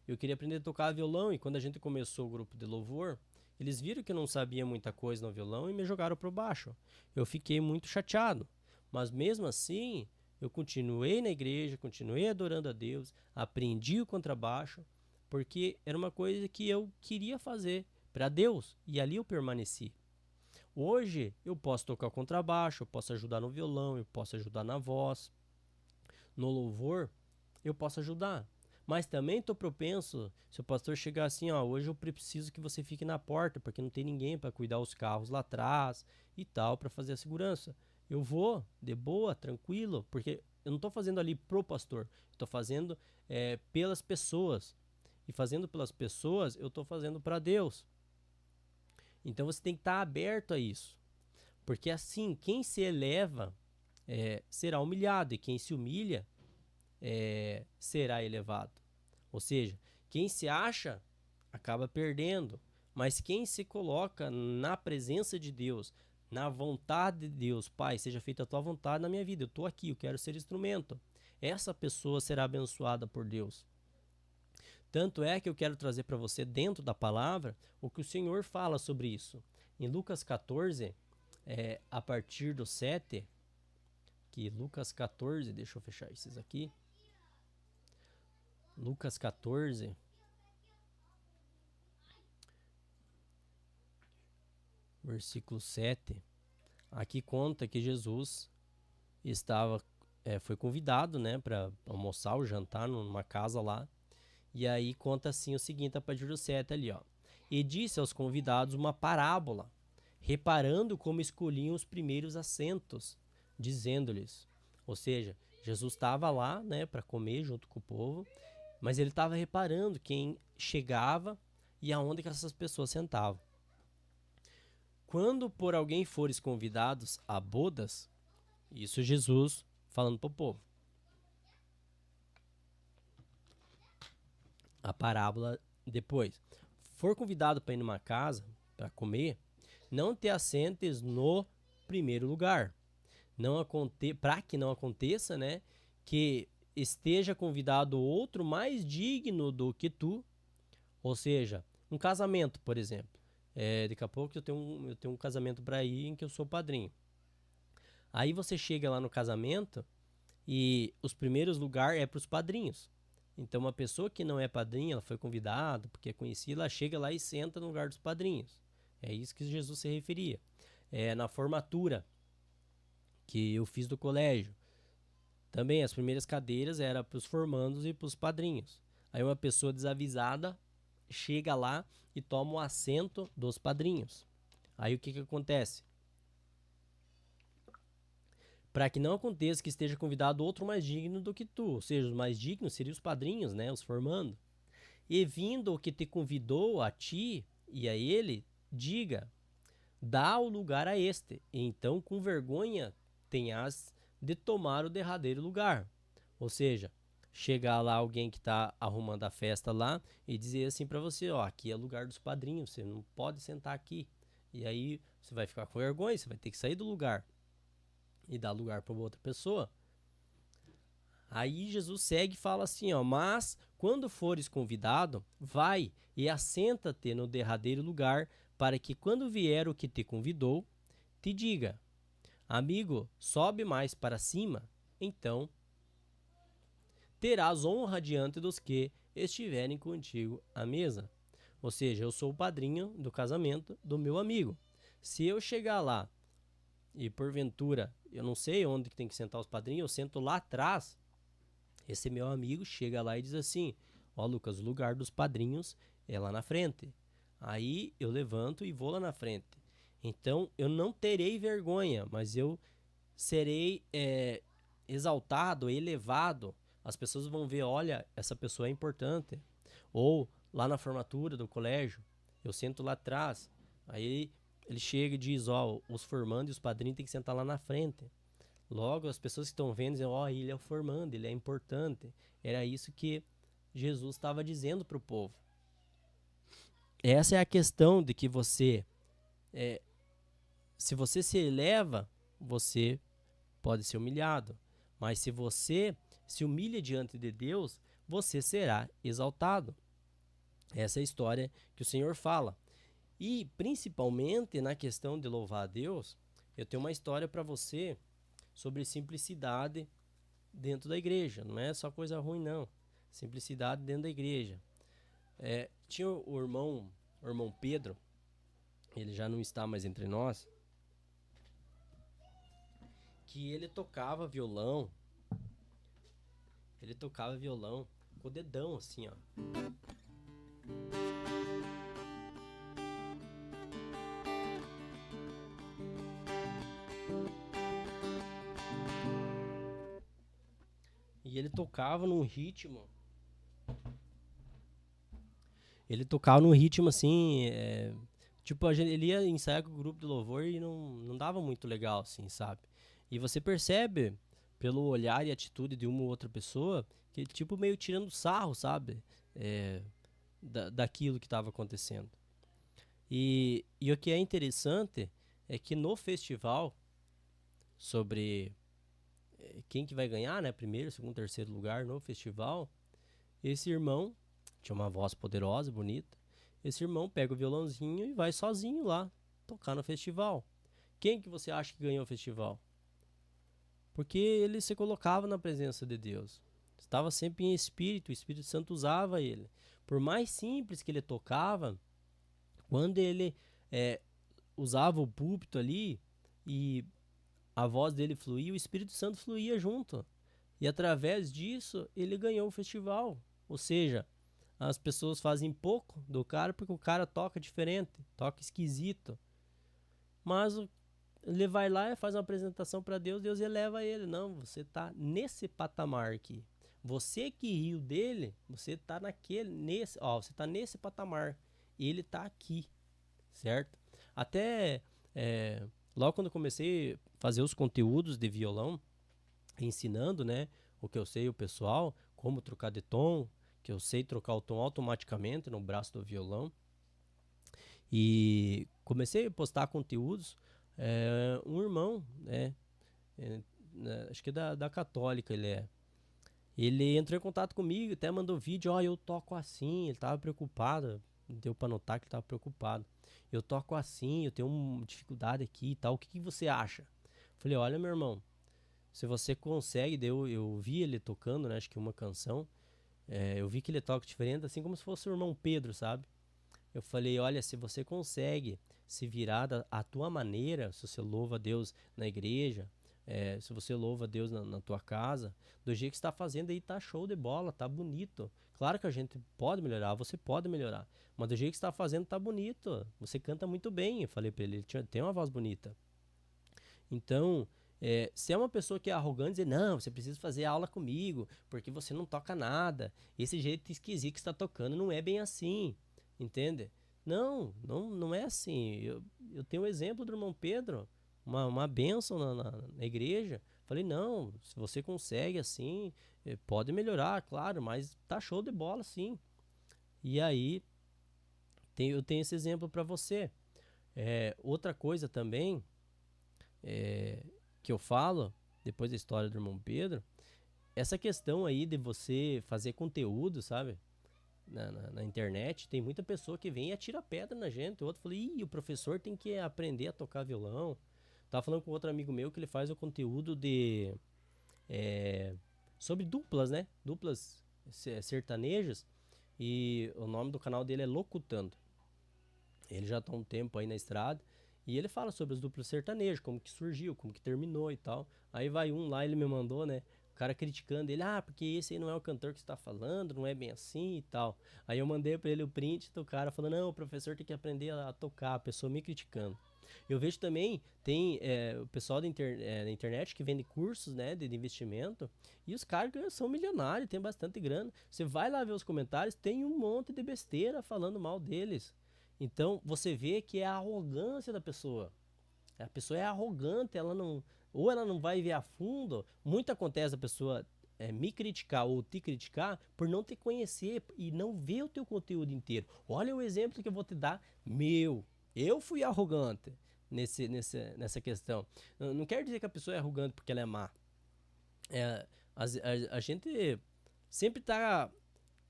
Speaker 1: eu queria aprender a tocar violão, e quando a gente começou o grupo de louvor, eles viram que eu não sabia muita coisa no violão e me jogaram para baixo. Eu fiquei muito chateado, mas mesmo assim eu continuei na igreja, continuei adorando a Deus, aprendi o contrabaixo, porque era uma coisa que eu queria fazer para Deus, e ali eu permaneci. Hoje eu posso tocar o contrabaixo, eu posso ajudar no violão, eu posso ajudar na voz, no louvor, eu posso ajudar. Mas também estou propenso, se o pastor chegar assim, ó, hoje eu preciso que você fique na porta, porque não tem ninguém para cuidar os carros lá atrás e tal, para fazer a segurança. Eu vou, de boa, tranquilo, porque eu não estou fazendo ali pro pastor, estou fazendo pelas pessoas. E fazendo pelas pessoas, eu estou fazendo para Deus. Então você tem que estar aberto a isso. Porque assim, quem se eleva será humilhado, e quem se humilha será elevado. Ou seja, quem se acha acaba perdendo, mas quem se coloca na presença de Deus, na vontade de Deus, Pai, seja feita a tua vontade na minha vida, eu estou aqui, eu quero ser instrumento, essa pessoa será abençoada por Deus. Tanto é que eu quero trazer para você, dentro da palavra, o que o Senhor fala sobre isso. Em Lucas 14, a partir do 7, que Lucas 14, deixa eu fechar esses aqui. Lucas 14, versículo 7, aqui conta que Jesus foi convidado, né, para almoçar ou jantar numa casa lá. E aí conta assim o seguinte, a partir do 7 ali, ó. E disse aos convidados uma parábola, reparando como escolhiam os primeiros assentos, dizendo-lhes. Ou seja, Jesus estava lá, né, para comer junto com o povo, mas ele estava reparando quem chegava e aonde que essas pessoas sentavam. Quando por alguém fores convidados a bodas, isso Jesus falando para o povo. A parábola depois. For convidado para ir numa casa para comer, não te assentes no primeiro lugar. Para que não aconteça, né, que esteja convidado outro mais digno do que tu. Ou seja, um casamento, por exemplo. Daqui a pouco eu tenho um casamento para ir em que eu sou padrinho. Aí você chega lá no casamento e os primeiros lugares é para os padrinhos. Então, uma pessoa que não é padrinha, ela foi convidada, porque é conhecida, ela chega lá e senta no lugar dos padrinhos. É isso que Jesus se referia. Na formatura que eu fiz do colégio, também as primeiras cadeiras eram para os formandos e para os padrinhos. Aí uma pessoa desavisada chega lá e toma o assento dos padrinhos. Aí o que acontece? Para que não aconteça que esteja convidado outro mais digno do que tu, ou seja, os mais dignos seriam os padrinhos, né, os formando. E vindo o que te convidou a ti e a ele, diga, dá o lugar a este, e então com vergonha tenhas de tomar o derradeiro lugar. Ou seja, chegar lá alguém que está arrumando a festa lá e dizer assim para você, ó, aqui é lugar dos padrinhos, você não pode sentar aqui. E aí você vai ficar com vergonha, você vai ter que sair do lugar e dar lugar para outra pessoa. Aí Jesus segue e fala assim, ó, mas quando fores convidado, vai e assenta-te no derradeiro lugar, para que quando vier o que te convidou, te diga, amigo, sobe mais para cima, então terás honra diante dos que estiverem contigo à mesa. Ou seja, eu sou o padrinho do casamento do meu amigo. Se eu chegar lá e porventura eu não sei onde que tem que sentar os padrinhos, eu sento lá atrás, esse meu amigo chega lá e diz assim, ó Lucas, o lugar dos padrinhos é lá na frente. Aí eu levanto e vou lá na frente. Então eu não terei vergonha, mas eu serei exaltado, elevado. As pessoas vão ver, olha, essa pessoa é importante. Ou lá na formatura do colégio, eu sento lá atrás. Aí ele chega e diz, ó, os formandos e os padrinhos têm que sentar lá na frente. Logo, as pessoas que estão vendo dizem, ó, ele é o formando, ele é importante. Era isso que Jesus estava dizendo para o povo. Essa é a questão de que se você se eleva, você pode ser humilhado. Mas se você se humilha diante de Deus, você será exaltado. Essa é a história que o Senhor fala. E, principalmente, na questão de louvar a Deus, eu tenho uma história para você sobre simplicidade dentro da igreja. Não é só coisa ruim, não. Simplicidade dentro da igreja. Tinha o irmão Pedro, ele já não está mais entre nós, que ele tocava violão com o dedão assim, ó. E ele tocava num ritmo assim, tipo, ele ia ensaiar com o grupo de louvor e não dava muito legal, assim, sabe? E você percebe, pelo olhar e atitude de uma ou outra pessoa, que tipo, meio tirando sarro, sabe? Daquilo que estava acontecendo. E o que é interessante é que no festival, sobre quem que vai ganhar, né? Primeiro, segundo, terceiro lugar no festival, esse irmão tinha uma voz poderosa, bonita. Esse irmão pega o violãozinho e vai sozinho lá tocar no festival. Quem que você acha que ganhou o festival? Porque ele se colocava na presença de Deus. Estava sempre em espírito, o Espírito Santo usava ele. Por mais simples que ele tocava, quando ele usava o púlpito ali e a voz dele fluía, o Espírito Santo fluía junto. E através disso, ele ganhou o festival. Ou seja, as pessoas fazem pouco do cara porque o cara toca diferente, toca esquisito. Mas ele vai lá e faz uma apresentação para Deus, Deus eleva ele. Não, você está nesse patamar aqui. Você que riu dele, você está você está nesse patamar. Ele está aqui, certo? Até logo quando eu comecei a fazer os conteúdos de violão, ensinando, né, o que eu sei o pessoal, como trocar de tom, que eu sei trocar o tom automaticamente no braço do violão. E comecei a postar conteúdos. Um irmão, acho que da Católica ele entrou em contato comigo, até mandou vídeo, eu toco assim, ele tava preocupado, deu pra notar que ele tava preocupado. Eu toco assim, eu tenho uma dificuldade aqui e tal, o que você acha? Falei, olha meu irmão, se você consegue, eu vi ele tocando, né, acho que uma canção, eu vi que ele toca diferente, assim como se fosse o irmão Pedro, sabe? Eu falei, olha, se você consegue se virar à tua maneira, se você louva a Deus na igreja, se você louva a Deus na tua casa, do jeito que você está fazendo aí tá show de bola, tá bonito. Claro que a gente pode melhorar, você pode melhorar, mas do jeito que você está fazendo tá bonito, você canta muito bem. Eu falei para ele tem uma voz bonita. Então, se é uma pessoa que é arrogante, dizer, não, você precisa fazer aula comigo, porque você não toca nada, esse jeito esquisito que você está tocando não é bem assim. Entende? Não é assim. Eu tenho o exemplo do irmão Pedro, uma bênção na igreja. Falei, não, se você consegue assim, pode melhorar, claro, mas tá show de bola sim. E aí, eu tenho esse exemplo para você. Outra coisa também que eu falo, depois da história do irmão Pedro, essa questão aí de você fazer conteúdo, sabe? Na internet, tem muita pessoa que vem e atira pedra na gente. O outro falou, o professor tem que aprender a tocar violão. Tava falando com outro amigo meu que ele faz o conteúdo sobre duplas, né? Duplas sertanejas. E o nome do canal dele é Locutando. Ele já tá um tempo aí na estrada. E ele fala sobre as duplas sertanejas, como que surgiu, como que terminou e tal. Aí vai um lá, ele me mandou, né? O cara criticando ele, porque esse aí não é o cantor que você tá falando, não é bem assim e tal. Aí eu mandei pra ele o print do cara falando, não, o professor tem que aprender a tocar, a pessoa me criticando. Eu vejo também, tem o pessoal da internet que vende cursos, né, de investimento, e os caras são milionários, tem bastante grana. Você vai lá ver os comentários, tem um monte de besteira falando mal deles. Então, você vê que é a arrogância da pessoa. A pessoa é arrogante, ou ela não vai ver a fundo. Muito acontece a pessoa me criticar ou te criticar por não te conhecer e não ver o teu conteúdo inteiro. Olha o exemplo que eu vou te dar. Eu fui arrogante nessa questão. Não quero dizer que a pessoa é arrogante porque ela é má. A gente sempre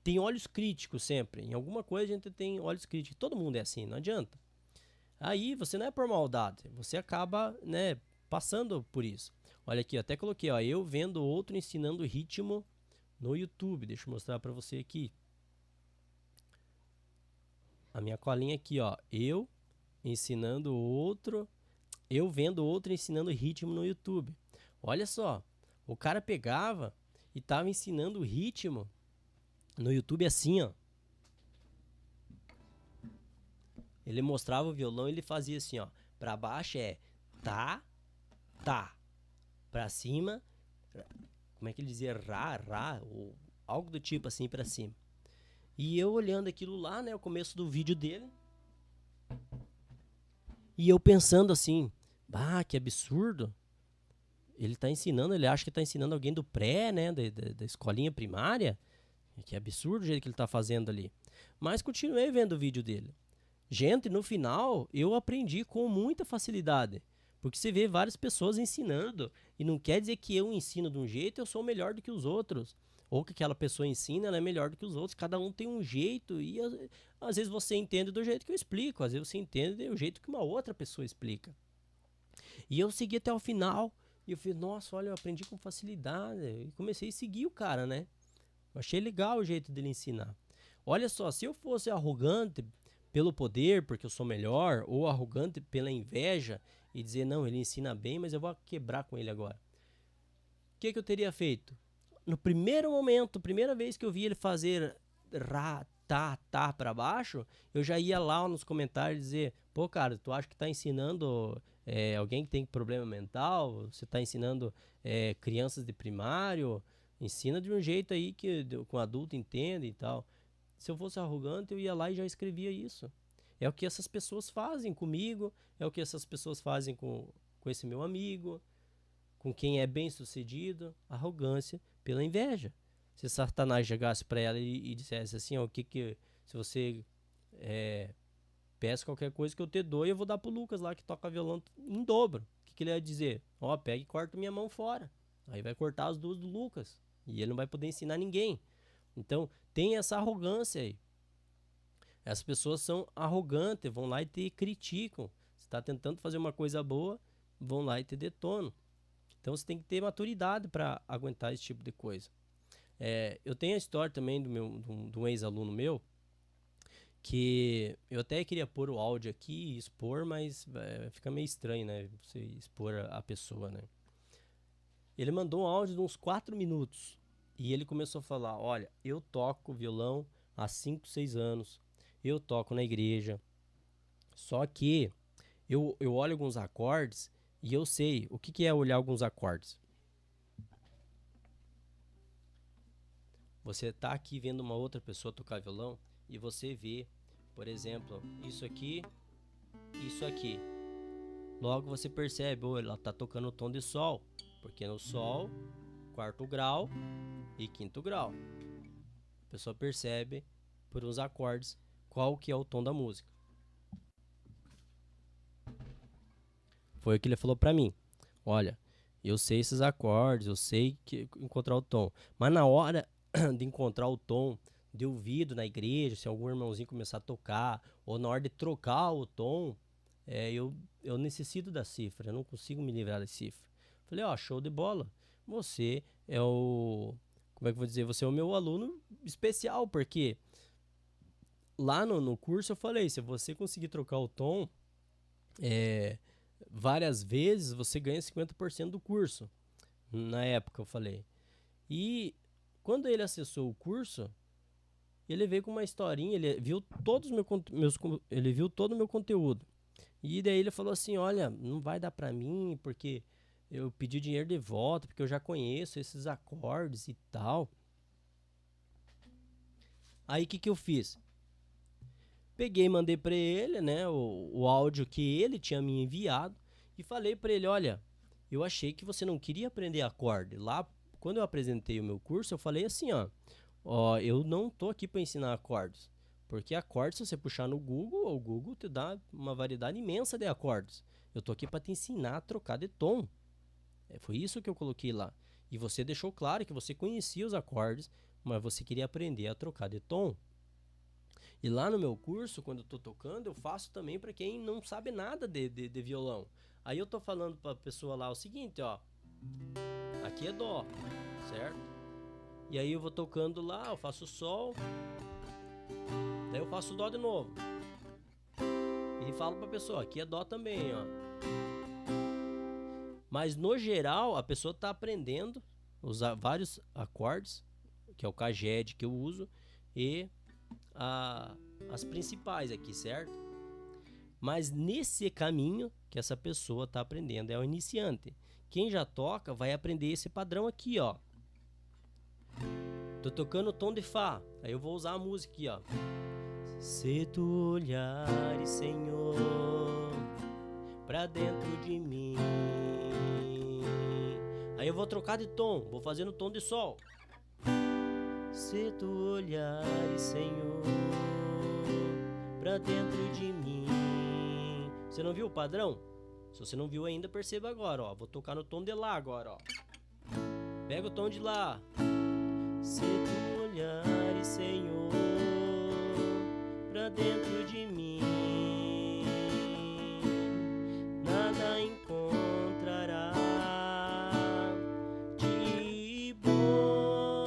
Speaker 1: tem olhos críticos sempre. Em alguma coisa a gente tem olhos críticos. Todo mundo é assim, não adianta. Aí você não é por maldade, você acaba, né, passando por isso. Olha aqui, eu até coloquei, eu vendo outro ensinando ritmo no YouTube. Deixa eu mostrar pra você aqui. A minha colinha aqui, eu ensinando outro, eu vendo outro ensinando ritmo no YouTube. Olha só, o cara pegava e tava ensinando o ritmo no YouTube assim, Ele mostrava o violão e ele fazia assim, pra baixo é tá, tá. Pra cima, como é que ele dizia? Rá, ou algo do tipo assim pra cima. E eu olhando aquilo lá, né, o começo do vídeo dele. E eu pensando assim, que absurdo. Ele tá ensinando, ele acha que tá ensinando alguém do pré, né, da escolinha primária. Que absurdo o jeito que ele tá fazendo ali. Mas continuei vendo o vídeo dele. Gente, no final, eu aprendi com muita facilidade. Porque você vê várias pessoas ensinando. E não quer dizer que eu ensino de um jeito eu sou melhor do que os outros. ou que aquela pessoa ensina, ela é melhor do que os outros. Cada um tem um jeito e às vezes você entende do jeito que eu explico, às vezes você entende do jeito que uma outra pessoa explica. E eu segui até o final e eu falei, nossa, olha, eu aprendi com facilidade. E comecei a seguir o cara, né? Eu achei legal o jeito dele ensinar. Olha só, se eu fosse arrogante pelo poder, porque eu sou melhor, ou arrogante pela inveja e dizer, não, ele ensina bem, mas eu vou quebrar com ele agora. O que eu teria feito? No primeiro momento, primeira vez que eu vi ele fazer rá, tá para baixo, eu já ia lá nos comentários dizer, pô, cara, tu acha que tá ensinando alguém que tem problema mental? Você tá ensinando crianças de primário? Ensina de um jeito aí que um adulto entende e tal. Se eu fosse arrogante, eu ia lá e já escrevia isso. É o que essas pessoas fazem comigo, é o que essas pessoas fazem com esse meu amigo, com quem é bem sucedido. Arrogância pela inveja. Se Satanás chegasse para ela e dissesse assim, ó, se você peça qualquer coisa que eu te dou, eu vou dar pro Lucas lá que toca violão em dobro. O que ele ia dizer? Ó, pega e corta minha mão fora. Aí vai cortar as duas do Lucas. E ele não vai poder ensinar ninguém. Então, tem essa arrogância aí. Essas pessoas são arrogantes, vão lá e te criticam. Você está tentando fazer uma coisa boa, vão lá e te detonam. Então, você tem que ter maturidade para aguentar esse tipo de coisa. Eu tenho a história também de um ex-aluno meu, que eu até queria pôr o áudio aqui e expor, mas fica meio estranho, né? Você expor a pessoa, né? Ele mandou um áudio de uns 4 minutos. E ele começou a falar, olha, eu toco violão há 5, 6 anos. Eu toco na igreja. Só que eu olho alguns acordes e eu sei o que é olhar alguns acordes. Você tá aqui vendo uma outra pessoa tocar violão e você vê, por exemplo, isso aqui, isso aqui. Logo você percebe, ela tá tocando o tom de sol, porque no sol, 4º grau e 5º grau. A pessoa percebe por uns acordes qual que é o tom da música. Foi o que ele falou pra mim. Olha, eu sei esses acordes, eu sei encontrar o tom, mas na hora de encontrar o tom de ouvido na igreja, se algum irmãozinho começar a tocar, ou na hora de trocar o tom, eu necessito da cifra, eu não consigo me livrar da cifra. Falei, ó, show de bola. Você é o... Como é que eu vou dizer? Você é o meu aluno especial, porque lá no curso eu falei, se você conseguir trocar o tom várias vezes, você ganha 50% do curso. Na época eu falei. E quando ele acessou o curso, ele veio com uma historinha, ele viu ele viu todo o meu conteúdo. E daí ele falou assim, olha, não vai dar pra mim, porque eu pedi dinheiro de volta, porque eu já conheço esses acordes e tal. Aí o que eu fiz? Peguei e mandei pra ele, né, o áudio que ele tinha me enviado e falei pra ele, olha, eu achei que você não queria aprender acorde. Lá, quando eu apresentei o meu curso, eu falei assim, ó, eu não tô aqui para ensinar acordes, porque acordes, se você puxar no Google, o Google te dá uma variedade imensa de acordes. Eu tô aqui para te ensinar a trocar de tom. Foi isso que eu coloquei lá. E você deixou claro que você conhecia os acordes, mas você queria aprender a trocar de tom. E lá no meu curso, quando eu tô tocando, eu faço também para quem não sabe nada de violão. Aí eu tô falando para a pessoa lá o seguinte, ó, aqui é dó, certo? E aí eu vou tocando lá, eu faço sol, daí eu faço dó de novo. E falo para a pessoa, aqui é dó também, ó. Mas no geral, a pessoa tá aprendendo usar vários acordes, que é o caged que eu uso, e as principais aqui, certo? Mas nesse caminho que essa pessoa está aprendendo é o iniciante. Quem já toca vai aprender esse padrão aqui, ó. Tô tocando o tom de Fá, aí eu vou usar a música aqui, ó. Se tu olhares, Senhor, pra dentro de mim. Aí eu vou trocar de tom, vou fazer no tom de sol. Se tu olhares, Senhor, pra dentro de mim. Você não viu o padrão? Se você não viu ainda, perceba agora, ó. Vou tocar no tom de Lá agora, ó. Pega o tom de Lá. Se tu olhares, Senhor, pra dentro de mim, nada encontrará de bom.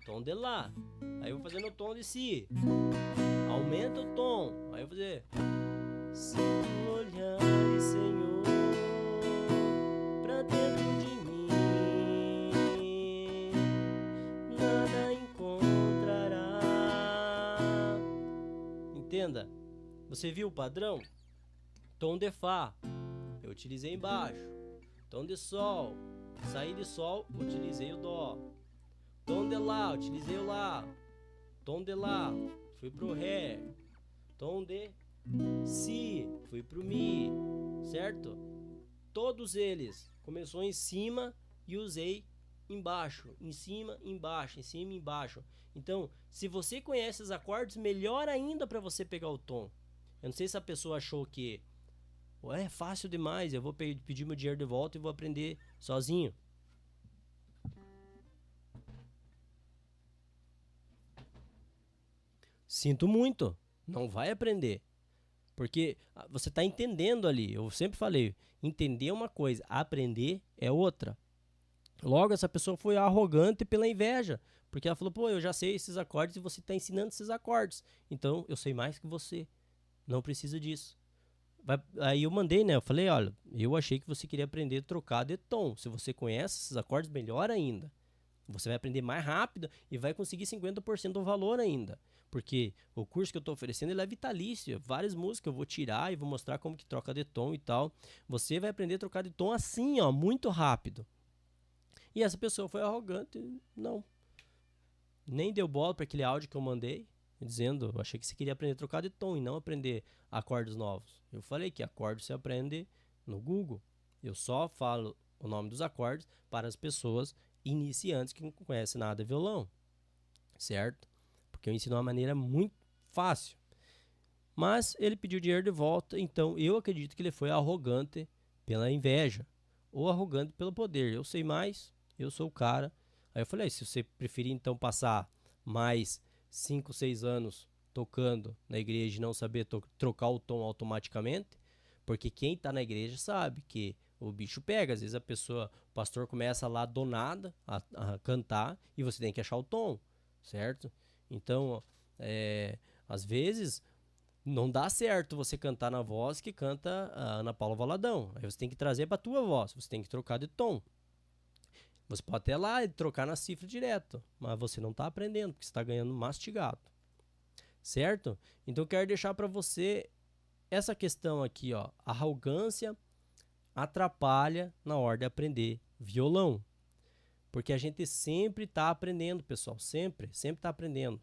Speaker 1: Tom de Lá. Aí eu vou fazer no tom de Si. Aumenta o tom. Aí eu vou fazer. Se tu olhares, Senhor, pra dentro de mim, nada encontrará. Entenda. Você viu o padrão? Tom de Fá, eu utilizei embaixo. Tom de Sol, saí de Sol, utilizei o Dó. Tom de Lá, utilizei o Lá. Tom de Lá, fui pro Ré. Tom de Si, fui pro Mi, certo? Todos eles começou em cima e usei embaixo, em cima, embaixo, em cima, embaixo. Então, se você conhece os acordes, melhor ainda para você pegar o tom. Eu não sei se a pessoa achou que é fácil demais, eu vou pedir meu dinheiro de volta e vou aprender sozinho. Sinto muito, não vai aprender. Porque você está entendendo ali. Eu sempre falei, entender é uma coisa, aprender é outra. Logo, essa pessoa foi arrogante pela inveja. Porque ela falou, pô, eu já sei esses acordes e você está ensinando esses acordes. Então, eu sei mais que você. Não precisa disso. Aí eu mandei, né? Eu falei, olha, eu achei que você queria aprender a trocar de tom. Se você conhece esses acordes, melhor ainda. Você vai aprender mais rápido e vai conseguir 50% do valor ainda. Porque o curso que eu estou oferecendo ele é vitalício. Várias músicas eu vou tirar e vou mostrar como que troca de tom e tal. Você vai aprender a trocar de tom assim, ó, muito rápido. E essa pessoa foi arrogante. Não. Nem deu bola para aquele áudio que eu mandei. Dizendo, eu achei que você queria aprender a trocar de tom e não aprender acordes novos. Eu falei que acordes você aprende no Google. Eu só falo o nome dos acordes para as pessoas iniciantes que não conhecem nada de violão. Certo? Porque eu ensino de uma maneira muito fácil. Mas ele pediu dinheiro de volta, então eu acredito que ele foi arrogante pela inveja. Ou arrogante pelo poder. Eu sei mais, eu sou o cara. Aí eu falei, se você preferir então passar mais 5, 6 anos tocando na igreja e não saber trocar o tom automaticamente, porque quem está na igreja sabe que o bicho pega. Às vezes o pastor começa lá do nada a cantar e você tem que achar o tom, certo? Então, às vezes, não dá certo você cantar na voz que canta a Ana Paula Valadão. Aí você tem que trazer para a tua voz, você tem que trocar de tom. Você pode até lá e trocar na cifra direto, mas você não está aprendendo, porque você está ganhando mastigado. Certo? Então, eu quero deixar para você essa questão aqui, ó. A arrogância atrapalha na hora de aprender violão. Porque a gente sempre está aprendendo, pessoal. Sempre está aprendendo.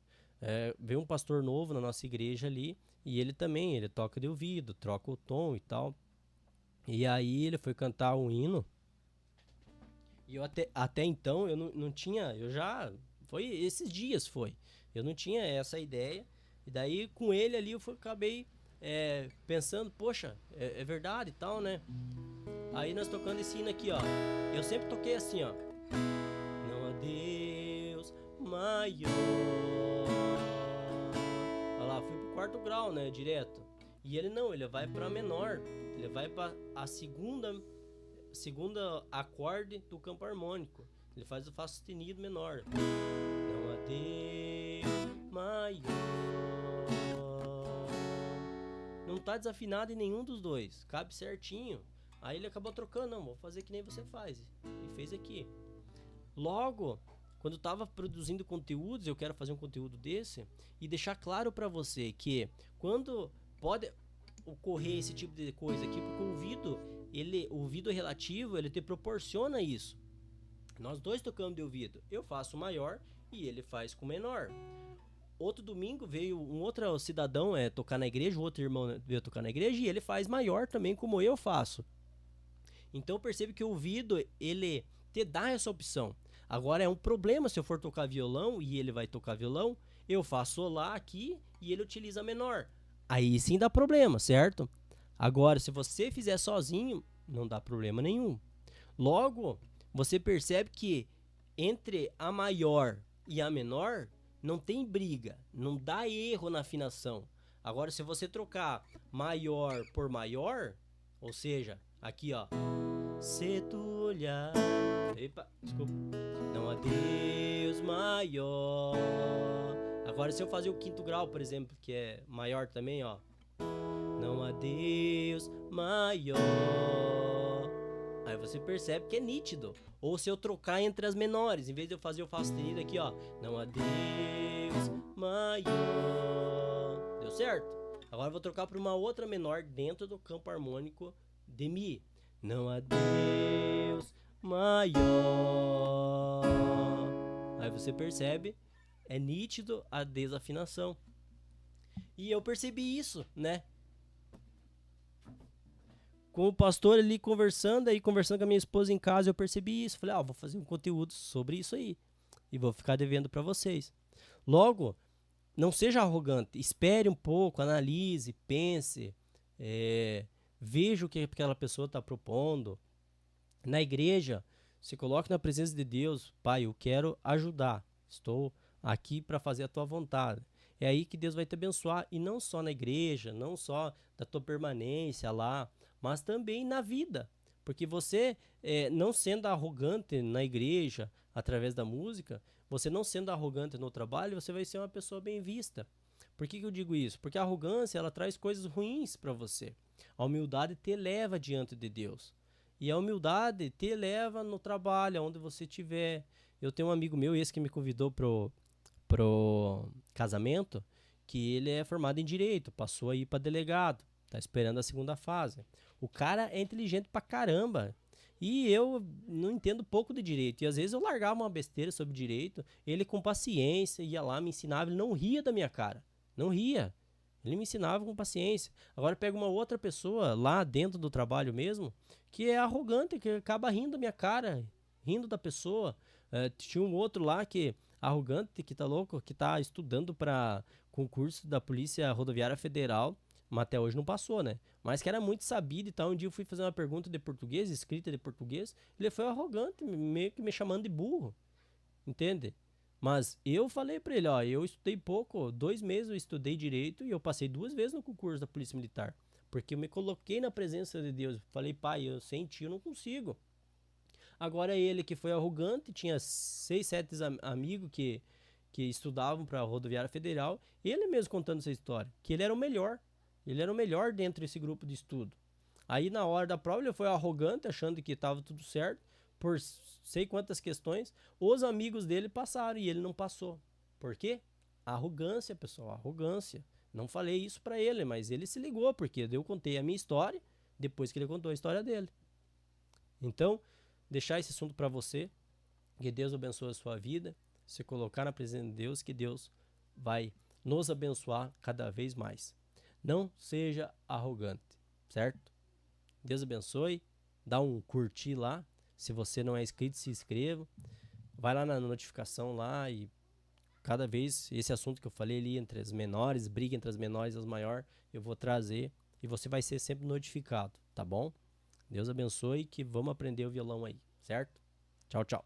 Speaker 1: Veio um pastor novo na nossa igreja ali, e ele toca de ouvido, troca o tom e tal. E aí ele foi cantar um hino. E eu até então eu não tinha, foi esses dias foi. Eu não tinha essa ideia. E daí com ele ali eu acabei pensando, poxa, é verdade e tal, né? Aí nós tocando esse hino aqui, ó. Eu sempre toquei assim, ó. Não há Deus maior. Olha lá, fui pro quarto grau, né, direto. E ele não, ele vai pra menor. Ele vai pra a segunda acorde do campo harmônico. Ele faz o Fá sustenido menor. Não há Deus maior. Não tá desafinado em nenhum dos dois. Cabe certinho. Aí ele acabou trocando. Não, vou fazer que nem você faz. E fez aqui. Logo, quando eu tava produzindo conteúdos, eu quero fazer um conteúdo desse e deixar claro para você que quando pode ocorrer esse tipo de coisa aqui, porque o ouvido relativo, ele te proporciona isso. Nós dois tocamos de ouvido. Eu faço maior e ele faz com menor. Outro domingo veio um outro cidadão tocar na igreja, o outro irmão veio tocar na igreja e ele faz maior também, como eu faço. Então percebe que o ouvido, ele te dá essa opção. Agora é um problema se eu for tocar violão e ele vai tocar violão, eu faço lá aqui e ele utiliza menor. Aí sim dá problema, certo? Agora, se você fizer sozinho, não dá problema nenhum. Logo, você percebe que entre a maior e a menor, não tem briga, não dá erro na afinação. Agora, se você trocar maior por maior, ou seja, aqui ó, se tu olhar, epa, desculpa, não há Deus maior. Agora, se eu fazer o quinto grau, por exemplo, que é maior também, ó, não há Deus maior. Aí você percebe que é nítido. Ou se eu trocar entre as menores, em vez de eu fazer o Fá sustenido aqui, ó, não há Deus maior. Deu certo? Agora eu vou trocar para uma outra menor dentro do campo harmônico de Mi. Não há Deus maior. Aí você percebe, é nítido a desafinação. E eu percebi isso, né? Com o pastor ali conversando com a minha esposa em casa, eu percebi isso. Falei, vou fazer um conteúdo sobre isso aí. E vou ficar devendo para vocês. Logo, não seja arrogante. Espere um pouco, analise, pense. Veja o que aquela pessoa está propondo. Na igreja, se coloque na presença de Deus. Pai, eu quero ajudar. Estou aqui para fazer a tua vontade. É aí que Deus vai te abençoar. E não só na igreja, não só da tua permanência lá, mas também na vida. Porque você, não sendo arrogante na igreja, através da música, você não sendo arrogante no trabalho, você vai ser uma pessoa bem vista. Por que eu digo isso? Porque a arrogância, ela traz coisas ruins para você. A humildade te eleva diante de Deus. E a humildade te eleva no trabalho, onde você estiver. Eu tenho um amigo meu, esse que me convidou pro casamento, que ele é formado em Direito, passou aí para delegado, tá esperando a segunda fase. O cara é inteligente pra caramba. E eu não entendo pouco de direito. E às vezes eu largava uma besteira sobre direito, ele com paciência ia lá, me ensinava, ele não ria da minha cara. Não ria. Ele me ensinava com paciência. Agora pega uma outra pessoa lá dentro do trabalho mesmo, que é arrogante, que acaba rindo da minha cara, rindo da pessoa. Tinha um outro lá que arrogante, que tá louco, que tá estudando para concurso da Polícia Rodoviária Federal, mas até hoje não passou, né? Mas que era muito sabido e tal. Um dia eu fui fazer uma pergunta de português, escrita de português, ele foi arrogante, meio que me chamando de burro, entende? Mas eu falei pra ele, eu estudei pouco, 2 meses eu estudei direito e eu passei 2 vezes no concurso da Polícia Militar. Porque eu me coloquei na presença de Deus. Falei, pai, eu sem ti eu não consigo. Agora ele que foi arrogante, tinha 6, 7 amigos que estudavam para a Rodoviária Federal, ele mesmo contando essa história, que ele era o melhor. Ele era o melhor dentro desse grupo de estudo. Aí na hora da prova ele foi arrogante, achando que estava tudo certo, por sei quantas questões, os amigos dele passaram e ele não passou. Por quê? Arrogância, pessoal, arrogância. Não falei isso para ele, mas ele se ligou, porque eu contei a minha história depois que ele contou a história dele. Então, deixar esse assunto para você, que Deus abençoe a sua vida, se colocar na presença de Deus, que Deus vai nos abençoar cada vez mais. Não seja arrogante, certo? Deus abençoe, dá um curtir lá, se você não é inscrito, se inscreva, vai lá na notificação lá e cada vez esse assunto que eu falei ali entre as menores, briga entre as menores e as maiores, eu vou trazer e você vai ser sempre notificado, tá bom? Deus abençoe, que vamos aprender o violão aí, certo? Tchau, tchau.